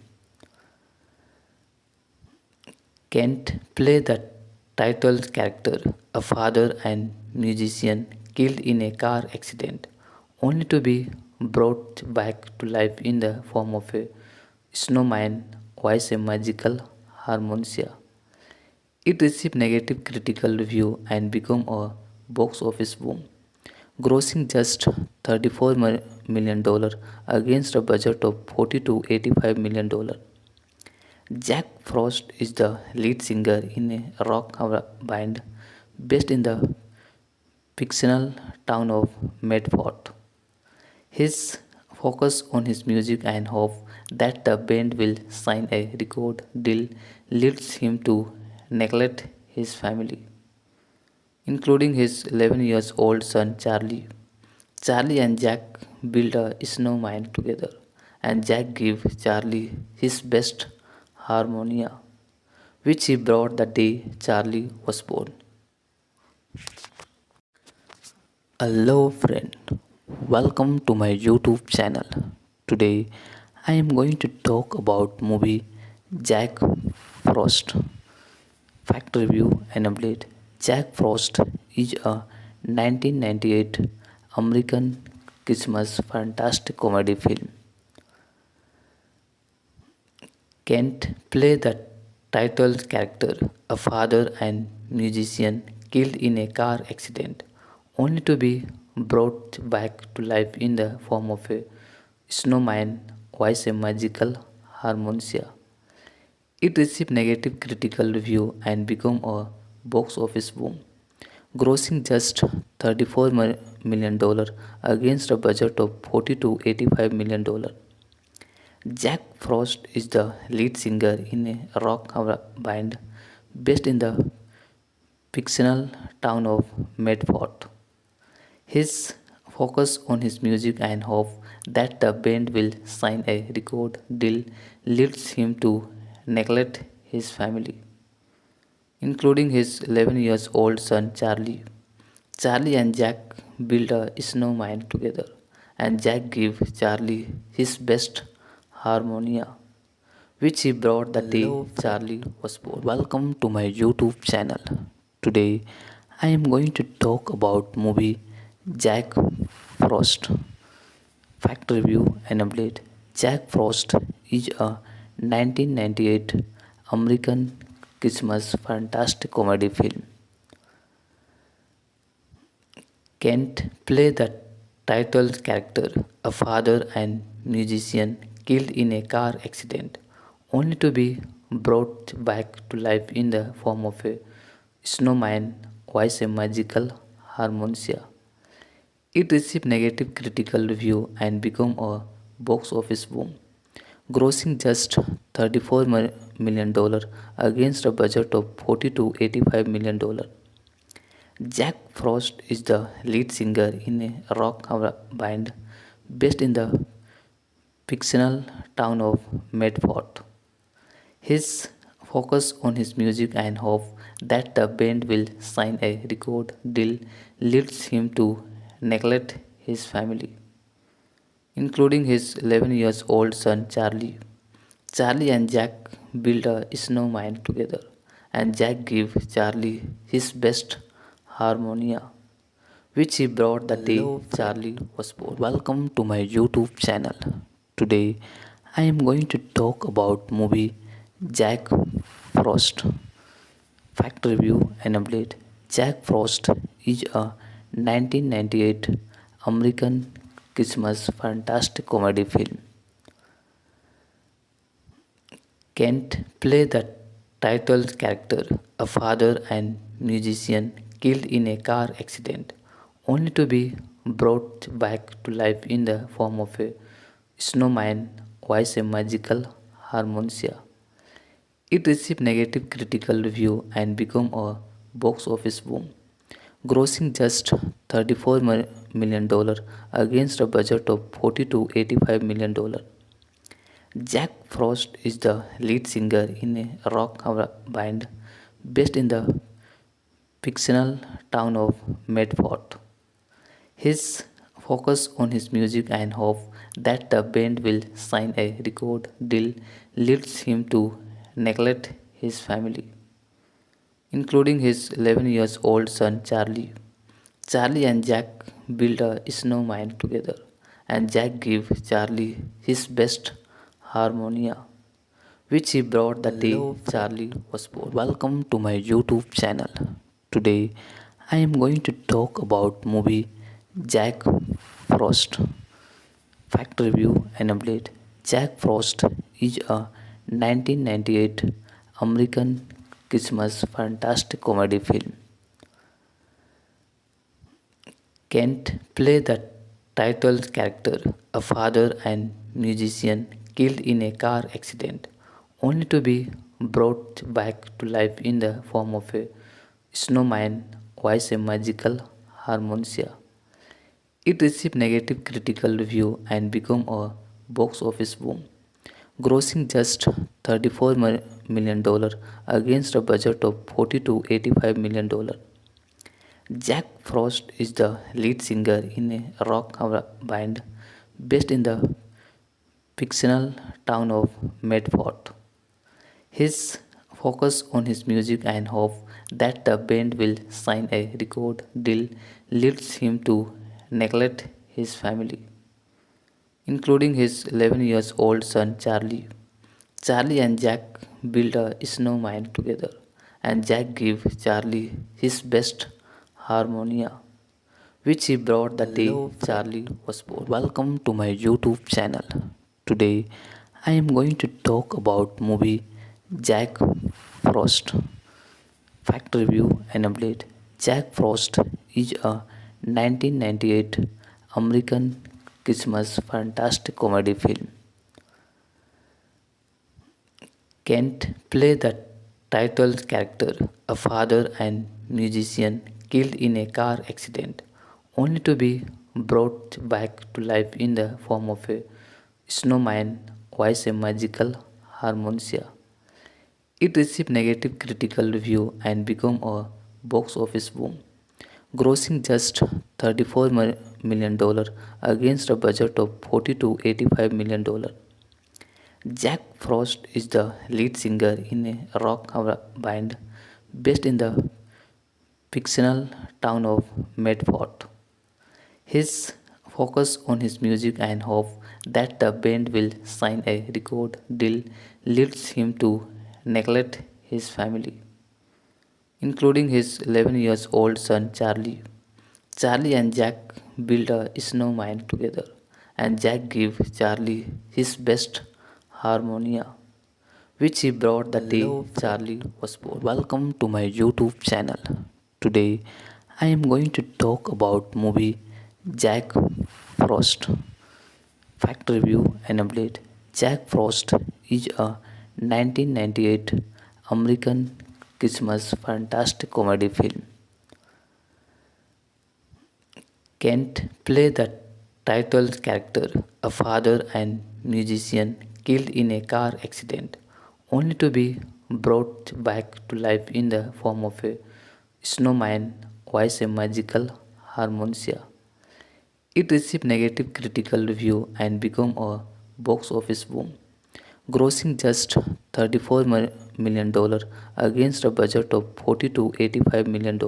Speaker 1: Kent played the title character, a father and musician killed in a car accident, only to be brought back to life in the form of a snowman via a magical harmonica. It received negative critical review and became a box office boom, grossing just $34 million against a budget of 40 to $85 million. Jack Frost is the lead singer in a rock band based in the fictional town of Medford. His focus on his music and hope that the band will sign a record deal leads him to neglect his family, including his 11 years old son Charlie. Charlie and Jack build a snowman together, and Jack gives Charlie his best harmonia, which he brought the day Charlie was born. Hello, friend. Welcome to my YouTube channel. Today, I am going to talk about movie Jack Frost. Fact review and update. Jack Frost is a 1998 American Christmas fantastic comedy film. Kent played the title character, a father and musician killed in a car accident, only to be brought back to life in the form of a snowman via a magical harmonica. It received negative critical review and became a box office boom, grossing just $34 million against a budget of 40 to $85 million. Jack Frost is the lead singer in a rock band based in the fictional town of Medford. His focus on his music and hope that the band will sign a record deal leads him to neglect his family, including his 11 years old son Charlie. Charlie and Jack build a snowman together, and Jack gives Charlie his best harmonia, which he brought the day Charlie was born. Welcome to my YouTube channel. Today, I am going to talk about movie Jack Frost. Fact review and update. Jack Frost is a 1998 American Christmas fantastic comedy film. Kent plays the title character, a father and musician killed in a car accident, only to be brought back to life in the form of a snowman via a magical harmonica. It received negative critical review and became a box office boom, grossing just $34 million against a budget of 40 to $85 million. Jack Frost is the lead singer in a rock band based in the fictional town of Medford. His focus on his music and hope that the band will sign a record deal leads him to neglect his family, including his 11 years old son Charlie. Charlie and Jack build a snowman together, and Jack gives Charlie his best harmonia, which he brought the day Charlie was born. Welcome to my YouTube channel. Today, I am going to talk about movie Jack Frost. Fact review and update. Jack Frost is a 1998 American Christmas fantastic comedy film. Kent plays the title character, a father and musician killed in a car accident, only to be brought back to life in the form of a snowman via a magical harmonica. It received negative critical review and became a box office boom, grossing just $34 million against a budget of 40 to $85 million. Jack Frost is the lead singer in a rock band based in the fictional town of Medford. His focus on his music and hope that the band will sign a record deal leads him to neglect his family, including his 11 years old son Charlie. Charlie and Jack build a snowman together, and Jack gives Charlie his best harmonia, which he brought the day Charlie was born. Welcome to my YouTube channel. Today, I am going to talk about movie Jack Frost. Fact review and update. Jack Frost is a 1998 American Christmas fantastic comedy film. Kent plays the title character, a father and musician killed in a car accident, only to be brought back to life in the form of a snowman via a magical harmonica. It received negative critical review and became a box office boom, grossing just $34 million against a budget of 40 to $85 million. Jack Frost is the lead singer in a rock band based in the fictional town of Medford. His focus on his music and hope that the band will sign a record deal leads him to neglect his family, including his 11 years old son Charlie. Charlie and Jack build a snowman together, and Jack gives Charlie his best harmonia, which he brought the day Charlie was born. Welcome to my YouTube channel. Today, I am going to talk about movie Jack Frost. Fact review and update. Jack Frost is a 1998 American Christmas fantastic comedy film. Kent plays the title character, a father and musician killed in a car accident, only to be brought back to life in the form of a snowman via a magical harmonica. It received negative critical review and became a box office boom, grossing just $34 million against a budget of 40 to $85 million. Jack Frost is the lead singer in a rock band based in the fictional town of Medford. His focus on his music and hope that the band will sign a record deal leads him to neglect his family, including his 11 years old son Charlie. Charlie and Jack build a snowman together, and Jack gives Charlie his best harmonia, which he brought the day Charlie was born. Welcome to my YouTube channel. Today I am going to talk about movie Jack Frost. Fact review and update. Jack Frost is a 1998 American Christmas fantastic comedy film. Kent plays the title character, a father and musician killed in a car accident, only to be brought back to life in the form of a snowman via a magical harmonica. It received negative critical review and became a box office boom, grossing just $34 million against a budget of 40 to $85 million.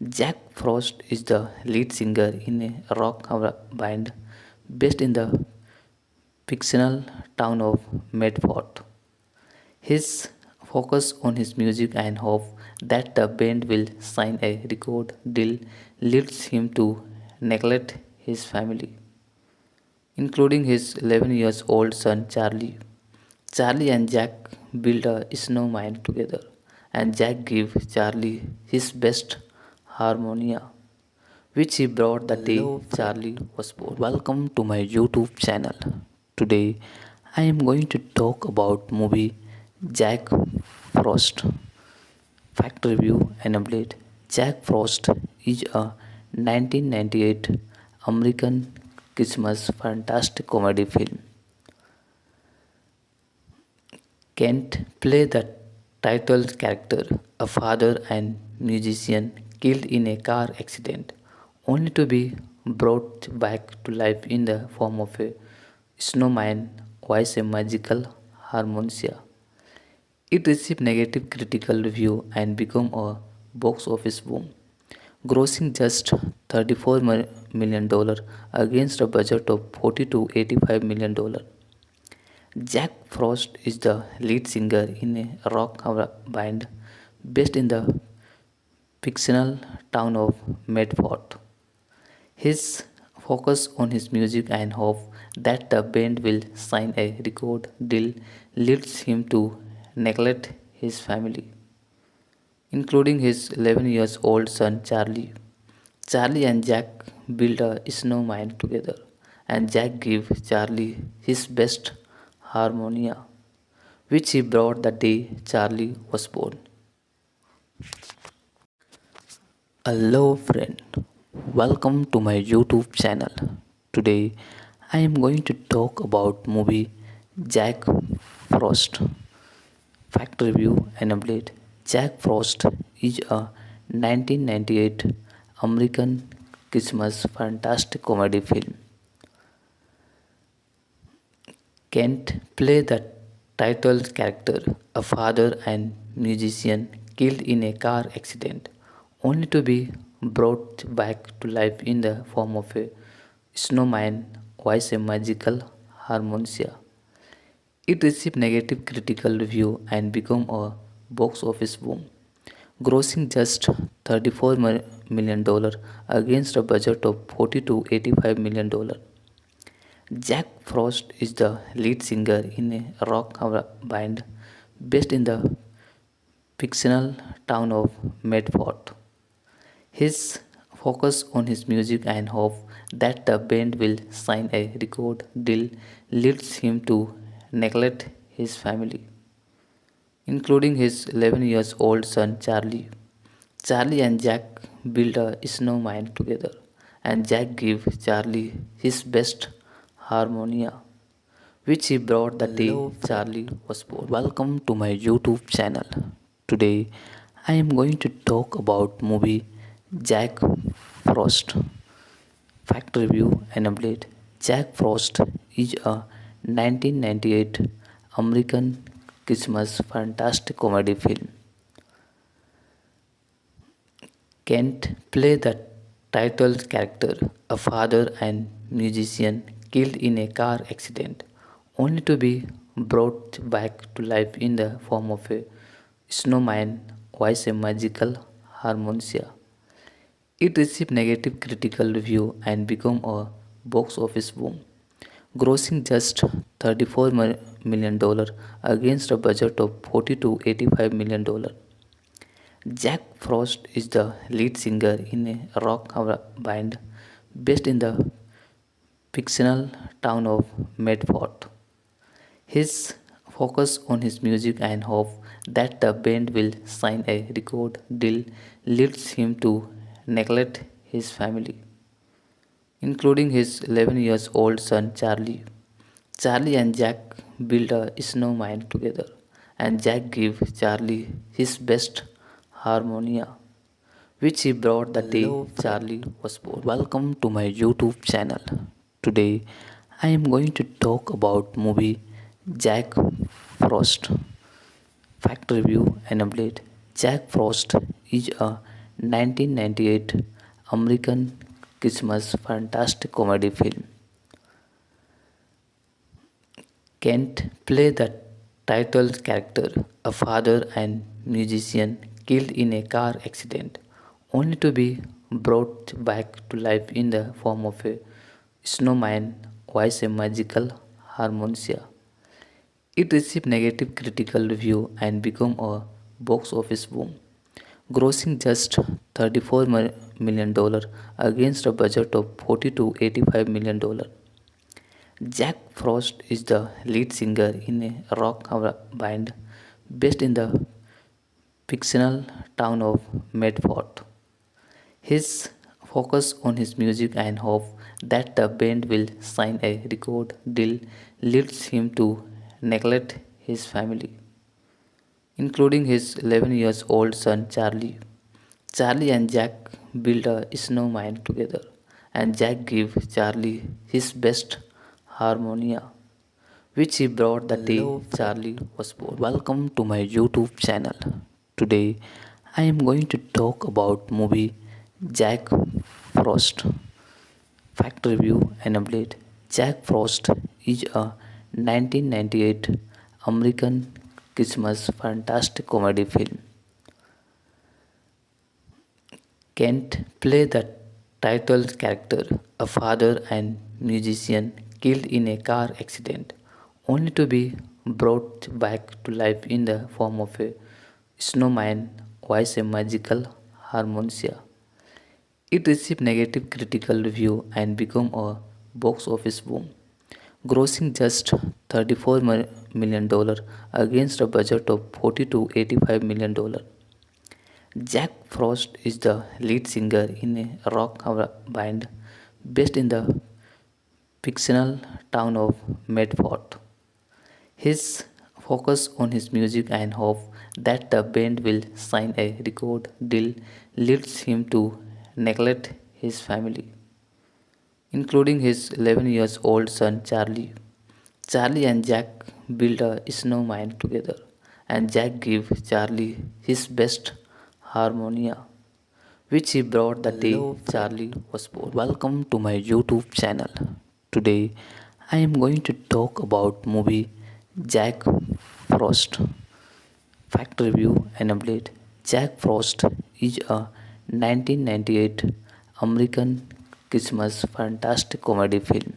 Speaker 1: Jack Frost is the lead singer in a rock band based in the fictional town of Medford. His focus on his music and hope that the band will sign a record deal leads him to neglect his family, including his 11 years old son Charlie. Charlie and Jack build a snowman together, and Jack gives Charlie his best harmonia, which he brought the day Charlie was born. Welcome to my YouTube channel. Today I am going to talk about movie Jack Frost. Fact review and update. Jack Frost is a 1998 American Christmas fantastic comedy film. Kent plays the title character, a father and musician killed in a car accident, only to be brought back to life in the form of a snowman via a magical harmonica. It received negative critical review and became a box office boom, grossing just $34 million against a budget of 40 to $85 million. Jack Frost is the lead singer in a rock band based in the fictional town of Medford. His focus on his music and hope that the band will sign a record deal leads him to neglect his family, including his 11 years old son Charlie. Charlie and Jack build a snowman together, and Jack gives Charlie his best harmonia, which he brought the day Charlie was born. Welcome to my YouTube channel. Today I am going to talk about movie Jack Frost. Fact review and update. Jack Frost is a 1998 American Christmas fantastic comedy film. Kent plays the title character, a father and musician killed in a car accident, only to be brought back to life in the form of a snowman via a magical harmonica. It received negative critical review and became a box office boom, grossing just $34 million against a budget of 40 to $85 million. Hello friend, welcome to my YouTube channel. Today I am going to talk about movie Jack Frost. Fact review and update. Jack Frost is a 1998 American Christmas fantastic comedy film. Kent plays the title character, a father and musician killed in a car accident, only to be brought back to life in the form of a snowman via a magical harmonica. It received negative critical review and became a box office boom, grossing just $34 million against a budget of 40 to $85 million. Jack Frost is the lead singer in a rock band based in the fictional town of Medford. His focus on his music and hope that the band will sign a record deal leads him to neglect his family, including his 11 years old son Charlie. Charlie and Jack build a snowman together, and Jack gives Charlie his best harmonia, which he brought the day Charlie was born. Welcome to my YouTube channel. Today I am going to talk about movie Jack Frost. Fact review and update. Jack Frost is a 1998 American Christmas fantastic comedy film. Kent plays the title character, a father and musician killed in a car accident, only to be brought back to life in the form of a snowman via a magical harmonica. It received negative critical review and became a box office boom, grossing just $34 million against a budget of 40 to 85 million dollar. Jack Frost is the lead singer in a rock band based in the fictional town of Medford. His focus on his music and hope that the band will sign a record deal leads him to neglect his family, including his 11 years old son Charlie. Charlie and Jack build a snowman together, and Jack gives Charlie his best harmonia, which he brought the day Charlie was born. Welcome to my YouTube channel. Today I am going to talk about movie Jack Frost. Fact review and update. Jack Frost is a 1998 American Christmas fantastic comedy film. Kent plays the title character, a father and musician killed in a car accident, only to be brought back to life in the form of a snowman via a magical harmonica. It received negative critical review and became a box office boom, grossing just $34 million against a budget of 40 to 85 million dollar. Jack Frost is the lead singer in a rock band based in the fictional town of Medford. His focus on his music and hope that the band will sign a record deal leads him to neglect his family, including his 11 years old son Charlie. Charlie and Jack build a snowman together, and Jack gives Charlie his best harmonia, which he brought the day Charlie was born. Welcome to my YouTube channel. Today I am going to talk about movie Jack Frost. Fact review and update. Jack Frost is a 1998 American Christmas fantastic comedy film. Kent plays the title character, a father and musician killed in a car accident, only to be brought back to life in the form of a snowman via a magical harmonica. It received negative critical review and became a box office boom, grossing just $34 million against a budget of 40 to 85 million dollar. Jack Frost is the lead singer in a rock band based in the fictional town of Medford. His focus on his music and hope that the band will sign a record deal leads him to neglect his family, including his 11 years old son Charlie. Charlie and Jack build a snowman together, and Jack gives Charlie his best harmonia, which he brought the day Charlie was born. Welcome to my YouTube channel. Today I am going to talk about movie Jack Frost. Fact review and update. Jack Frost is a 1998 American Christmas fantastic comedy film.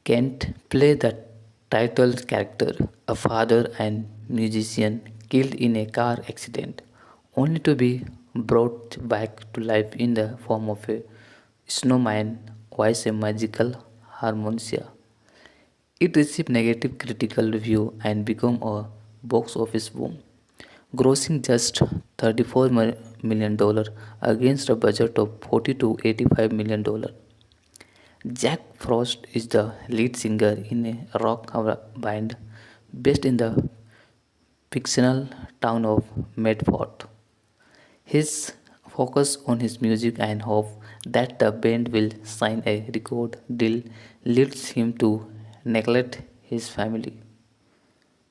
Speaker 1: Kent plays the title character, a father and musician killed in a car accident, only to be brought back to life in the form of a snowman via a magical harmonica. It received negative critical review and became a box office boom, grossing just $34 million against a budget of 40 to 85 million dollar. Jack Frost is the lead singer in a rock band based in the fictional town of Medford. His focus on his music and hope that the band will sign a record deal leads him to neglect his family,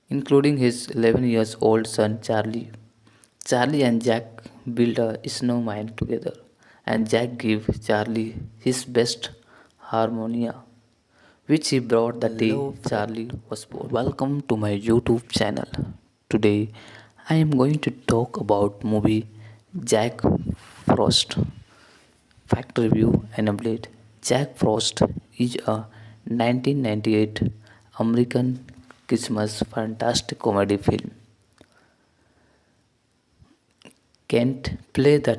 Speaker 1: including his 11 years old son Charlie. Charlie and Jack build a snowman together, and Jack gives Charlie his best harmonia, which he brought the day
Speaker 2: Hello, friend.
Speaker 1: Charlie was born. Welcome to my YouTube channel. Today, I am going to talk about movie Jack Frost. Fact review and update. Jack Frost is a 1998 American Christmas fantastic comedy film. Kent played the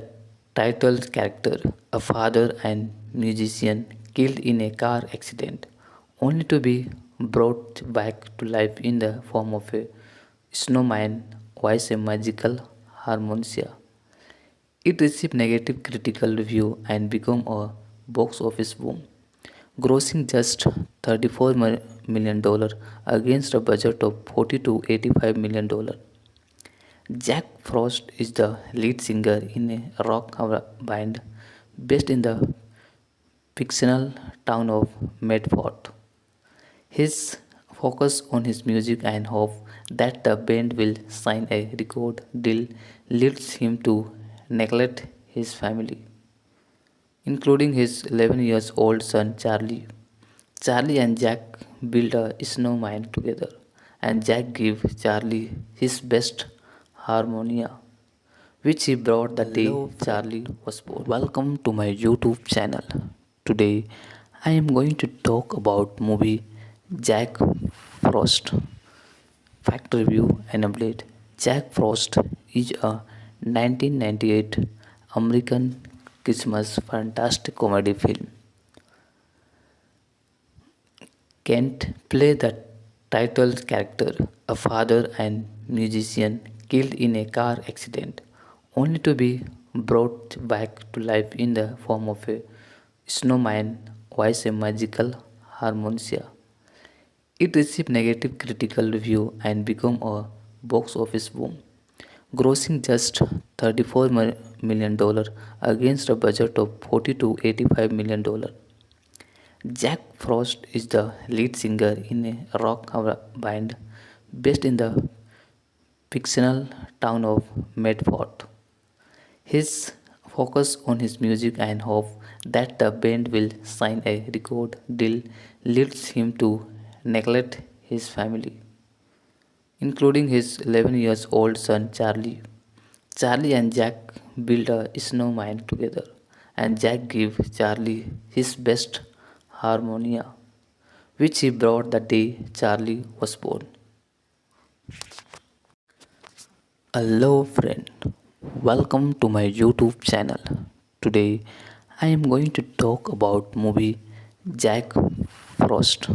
Speaker 1: title character, a father and musician killed in a car accident, only to be brought back to life in the form of a snowman via a magical harmonica. It received negative critical review and became a box office boom, grossing just $34 million against a budget of 40 to $85 million. Jack Frost is the lead singer in a rock band based in the fictional town of Medford. His focus on his music and hope that the band will sign a record deal leads him to neglect his family, including his 11 years old son Charlie. Charlie and Jack build a snowman together, and Jack gives Charlie his best harmonia, which he brought the day
Speaker 2: Hello, friend.
Speaker 1: Charlie was born. Welcome to my YouTube channel. Today, I am going to talk about movie Jack Frost. Fact review and update. Jack Frost is a 1998 American Christmas fantastic comedy film. Kent played the title character, a father and musician killed in a car accident, only to be brought back to life in the form of a snowman via a magical harmonica. It received negative critical review and became a box office boom, grossing just $34 million against a budget of 40 to $85 million. Jack Frost is the lead singer in a rock band based in the fictional town of Medford. His focus on his music and hope that the band will sign a record deal leads him to neglect his family, including his 11 years old son Charlie. Charlie and Jack build a snowman together, and Jack gives Charlie his best harmonia, which he brought the day Charlie was born. Hello, friend. Welcome to my YouTube channel. Today, I am going to talk about movie Jack Frost.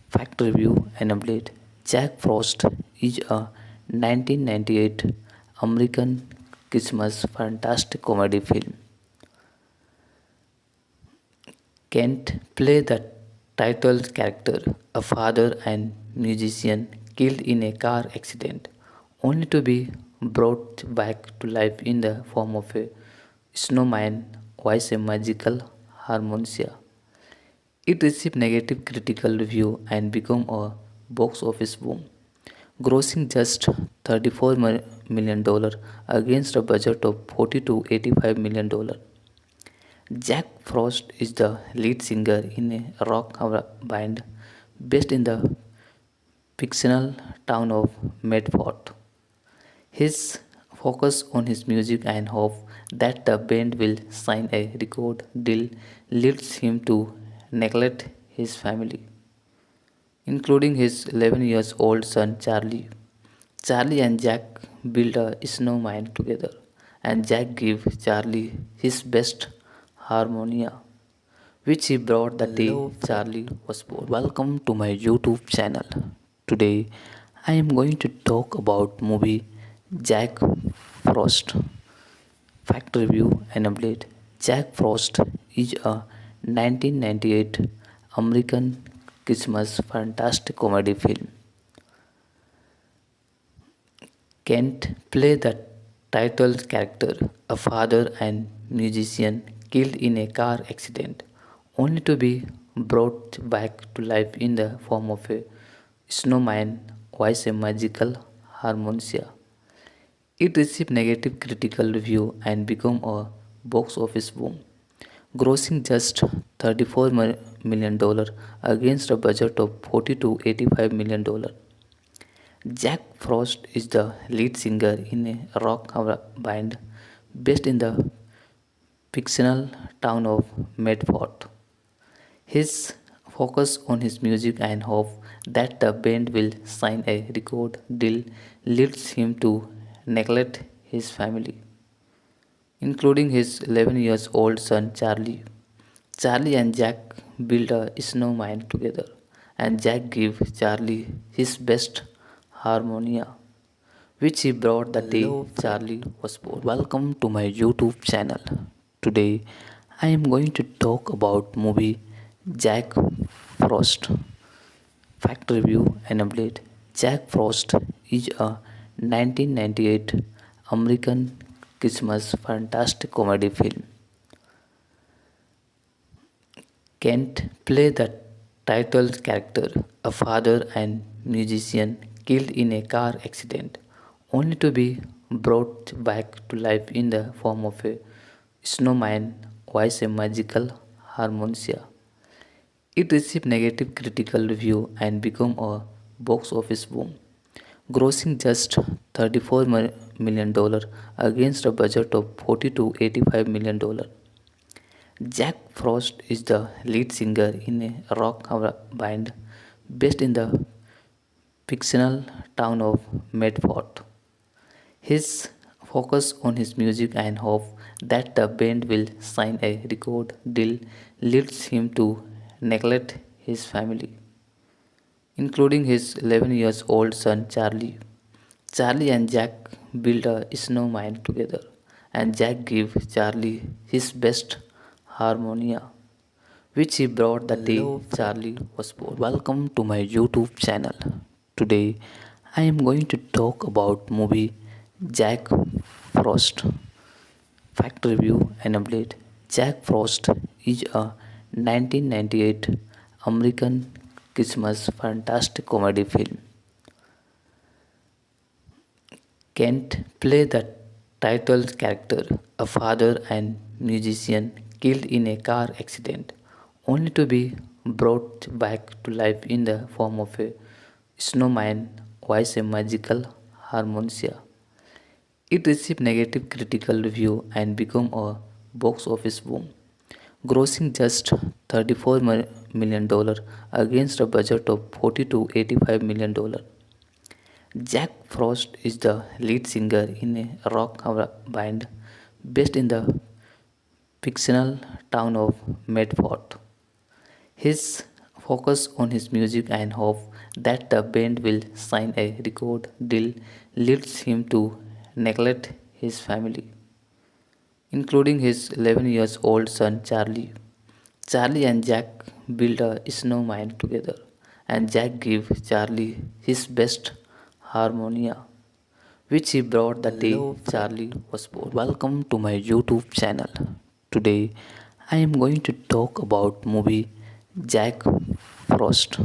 Speaker 1: Fact review and update. Jack Frost is a 1998 American Christmas fantastic comedy film. Kent played the title character, a father and musician killed in a car accident, only to be brought back to life in the form of a snowman via a magical harmonica. It received negative critical review and became a box office boom, grossing just $34 million against a budget of 40 to $85 million. Jack Frost is the lead singer in a rock band based in the fictional town of Medford. His focus on his music and hope that the band will sign a record deal leads him to neglect his family, including his 11 years old son Charlie. Charlie and Jack build a snowman together, and Jack gives Charlie his best harmonia, which he brought the day
Speaker 2: Hello, friend.
Speaker 1: Charlie was born. Welcome to my YouTube channel. Today, I am going to talk about movie Jack Frost. Fact review and update. Jack Frost is a 1998 American Christmas fantastic comedy film. Kent plays the title character, a father and musician killed in a car accident, only to be brought back to life in the form of a snowman via a magical harmonica. It received negative critical review and became a box office boom, grossing just $34 million against a budget of 40 to $85 million. Jack Frost is the lead singer in a rock band based in the fictional town of Medford. His focus on his music and hope that the band will sign a record deal leads him to neglect his family, including his 11 years old son Charlie. Charlie and Jack build a snowman together, and Jack gives Charlie his best harmonia, which he brought the day
Speaker 2: Hello, friend.
Speaker 1: Charlie was born. Welcome to my YouTube channel. Today, I am going to talk about movie Jack Frost. Fact review and update. Jack Frost is a 1998 American Christmas fantastic comedy film. Kent plays the title character, a father and musician killed in a car accident, only to be brought back to life in the form of a snowman via a magical harmonica. It received negative critical review and became a box office boom, grossing just $34 million against a budget of 40 to $85 million. Jack Frost is the lead singer in a rock band based in the fictional town of Medford. His focus on his music and hope that the band will sign a record deal leads him to neglect his family, including his 11 years old son Charlie. Charlie and Jack build a snowman together, and Jack gives Charlie his best harmonia, which he brought the day
Speaker 2: Hello, friend.
Speaker 1: Charlie was born. Welcome to my YouTube channel. Today, I am going to talk about movie Jack Frost. Fact review and update. Jack Frost is a 1998 American Christmas fantastic comedy film. Kent plays the title character, a father and musician killed in a car accident, only to be brought back to life in the form of a snowman via a magical harmonica. It received negative critical review and became a box office boom, grossing just $34 million against a budget of 40 to $85 million. Jack Frost is the lead singer in a rock band based in the fictional town of Medford. His focus on his music and hope that the band will sign a record deal leads him to neglect his family, including his 11 years old son Charlie. Charlie and Jack build a snowman together, and Jack gives Charlie his best harmonia, which he brought the day
Speaker 2: Hello, friend.
Speaker 1: Charlie was born. Welcome to my YouTube channel. Today, I am going to talk about movie Jack Frost.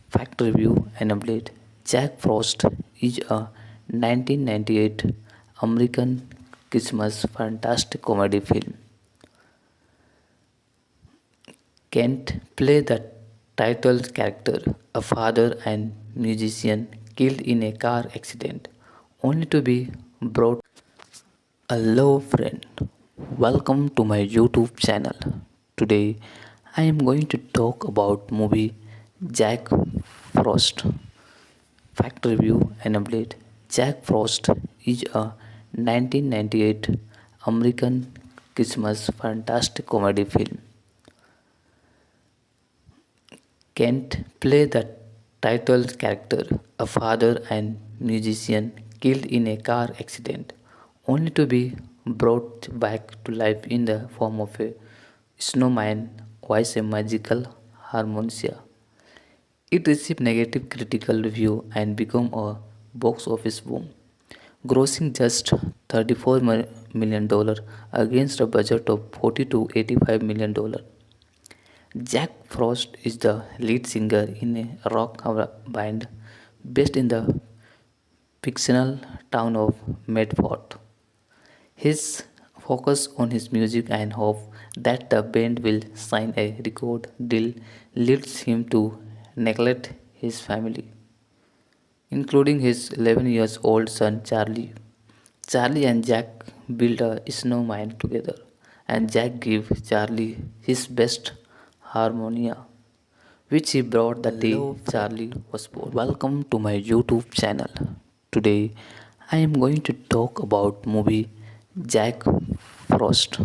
Speaker 1: Fact review and update. Jack Frost is a 1998 American Christmas fantastic comedy film. Kent plays the title character, a father and musician killed in a car accident, only to be brought. Hello, friend. Welcome to my YouTube channel. Today, I am going to talk about movie Jack Frost. Fact review and update. Jack Frost is a 1998 American Christmas fantastic comedy film. Kent plays the title character, a father and musician killed in a car accident, only to be brought back to life in the form of a snowman voice a magical harmonia. It received negative critical review and became a box office boom, grossing just $34 million against a budget of 40 to $85 million. Jack Frost is the lead singer in a rock band based in the fictional town of Medford. His focus on his music and hope that the band will sign a record deal leads him to neglect his family, including his 11 years old son Charlie. Charlie and Jack build a snowman together, and Jack gives Charlie his best harmonia, which he brought the day Charlie was born. Welcome to my YouTube channel. Today I am going to talk about movie Jack Frost.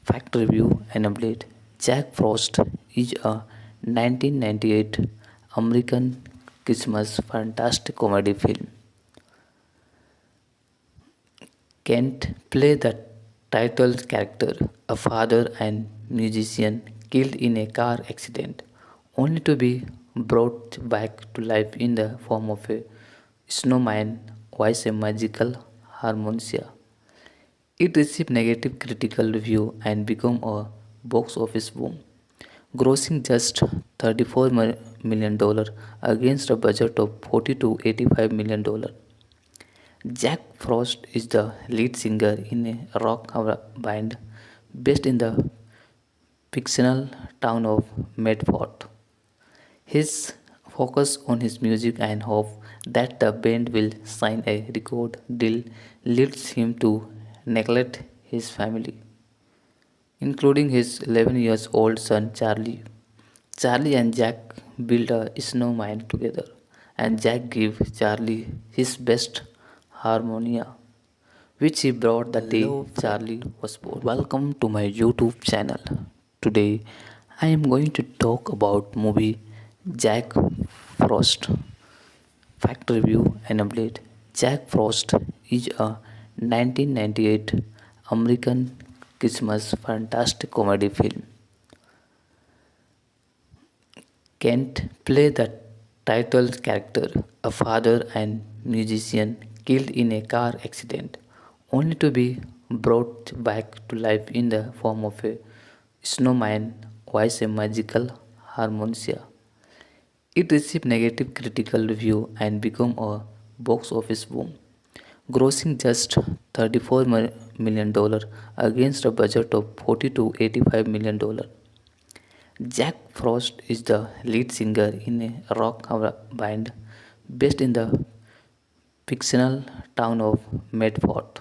Speaker 1: Fact review and update. Jack Frost is a 1998 American Christmas fantastic comedy film. Kent plays the title character, a father and musician killed in a car accident, only to be brought back to life in the form of a snowman voice a magical harmonia. It received negative critical review and became a box office boom, grossing just $34 million against a budget of 40 to $85 million. Jack Frost is the lead singer in a rock band based in the fictional town of Medford. His focus on his music and hope that the band will sign a record deal leads him to neglect his family, including his 11 years old son Charlie. Charlie and Jack build a snowman together, and Jack gives Charlie his best harmonia, which he brought the day Charlie was born. Welcome to my YouTube channel. Today I am going to talk about movie Jack Frost. Fact review and update. Jack Frost is a 1998 American Christmas fantastic comedy film. Kent plays the title character, a father and musician killed in a car accident, only to be brought back to life in the form of a snowman voice a magical harmonia. It received negative critical review and became a box office boom, grossing just $34 million against a budget of 40 to $85 million. Jack Frost is the lead singer in a rock band based in the fictional town of Medford.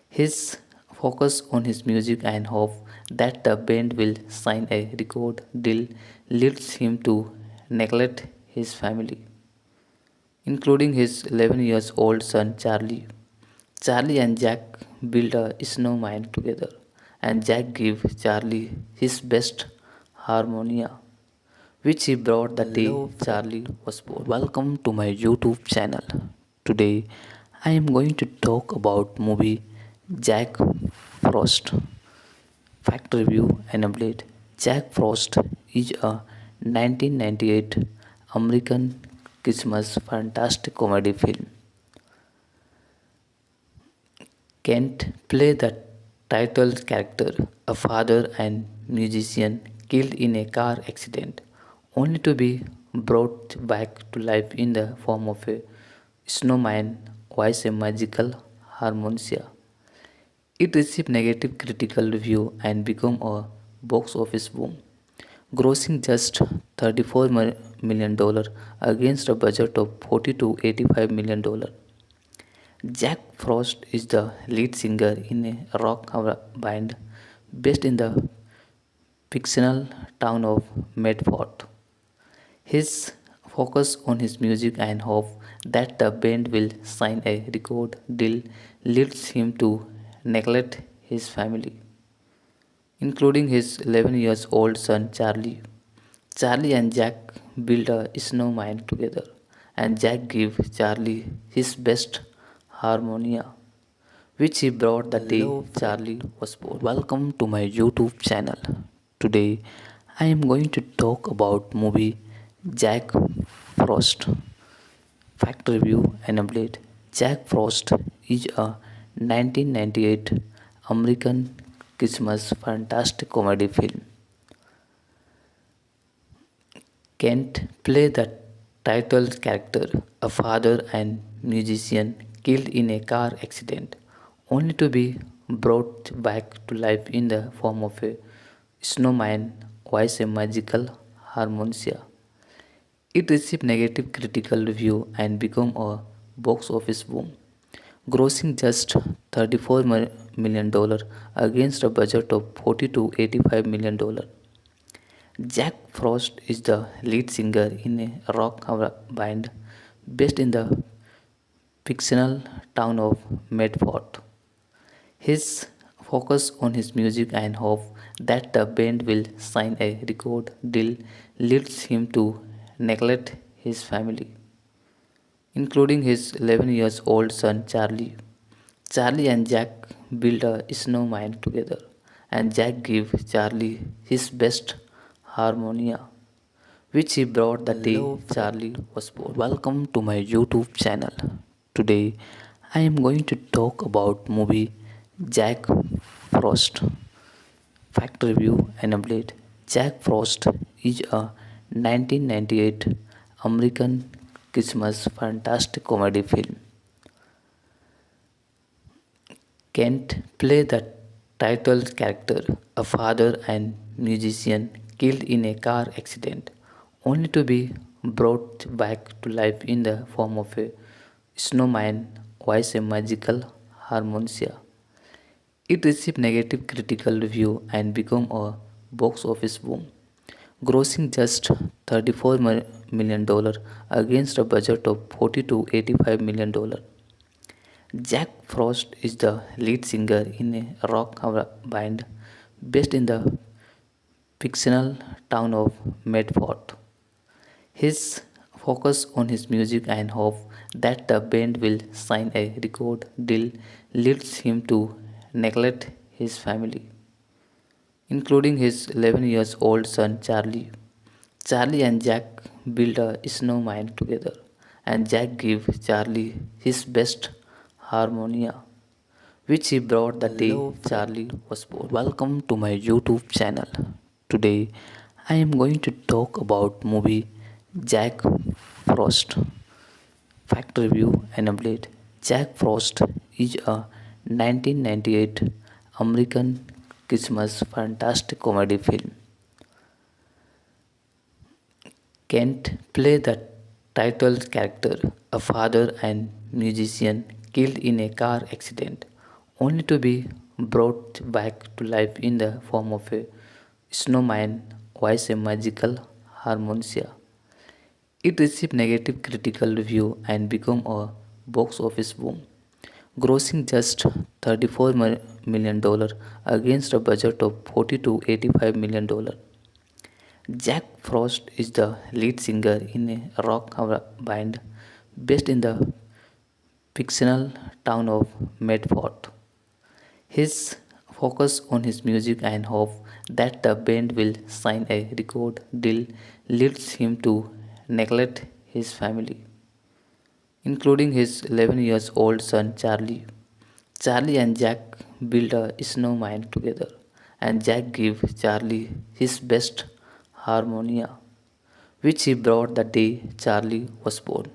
Speaker 1: His focus on his music and hope that the band will sign a record deal leads him to neglect his family, including his 11 years old son Charlie. Charlie and Jack build a snowman together, and Jack gives Charlie his best harmonia, which he brought the day Charlie was born. Welcome to my YouTube channel. Today I am going to talk about movie Jack Frost. Fact review and update. Jack Frost is a 1998 American Christmas fantastic comedy film. Kent plays the title character, a father and musician killed in a car accident, only to be brought back to life in the form of a snowman voice a magical harmonia. It received negative critical review and became a box office boom, grossing just $34 million against a budget of 40 to $85 million. Jack Frost is the lead singer in a rock band based in the fictional town of Medford. His focus on his music and hope that the band will sign a record deal leads him to neglect his family, including his 11 years old son Charlie. Charlie and Jack build a snowman together, and Jack gives Charlie his best harmonia, which he brought the day Charlie was born. Welcome to my YouTube channel. Today I am going to talk about movie Jack Frost. Fact review and update. Jack Frost is a 1998 American Christmas fantastic comedy film. Kent plays the title character, a father and musician killed in a car accident, only to be brought back to life in the form of a snowman via a magical harmonica. It received negative critical review and became a box office boom, grossing just $34 million against a budget of 40 to $85 million. Jack Frost is the lead singer in a rock band based in the fictional town of Medford. His focus on his music and hope that the band will sign a record deal leads him to neglect his family, including his 11 years old son Charlie. Charlie and Jack build a snowman together, and Jack gives Charlie his best harmonia, which he brought the day Charlie was born. Welcome to my YouTube channel. Today I am going to talk about movie Jack Frost. Fact review and update. Jack Frost is a 1998 American Christmas fantastic comedy film. Kent plays the title character, a father and musician killed in a car accident, only to be brought back to life in the form of a snowman via a magical harmonica. It received negative critical review and became a box office boom, grossing just $34 million against a budget of 40 to $85 million. Jack Frost is the lead singer in a rock band based in the fictional town of Medford. His focus on his music and hope that the band will sign a record deal leads him to neglect his family, including his 11 years old son Charlie. Charlie and Jack build a snowman together, and Jack gives Charlie his best harmonia, which he brought the day Charlie was born. Welcome to my YouTube channel. Today I am going to talk about movie Jack Frost. Fact review and update. Jack Frost is a 1998 American Christmas fantastic comedy film. Kent plays the title character, a father and musician killed in a car accident, only to be brought back to life in the form of a snowman via a magical harmonica. It received negative critical review and became a box office boom, grossing just $34 million against a budget of 40 to $85 million. Jack Frost is the lead singer in a rock band based in the fictional town of Medford. His focus on his music and hope that the band will sign a record deal leads him to neglect his family, including his 11 years old son Charlie. Charlie and Jack build a snowman together, and Jack gives Charlie his best harmonia, which he brought the day Charlie was born.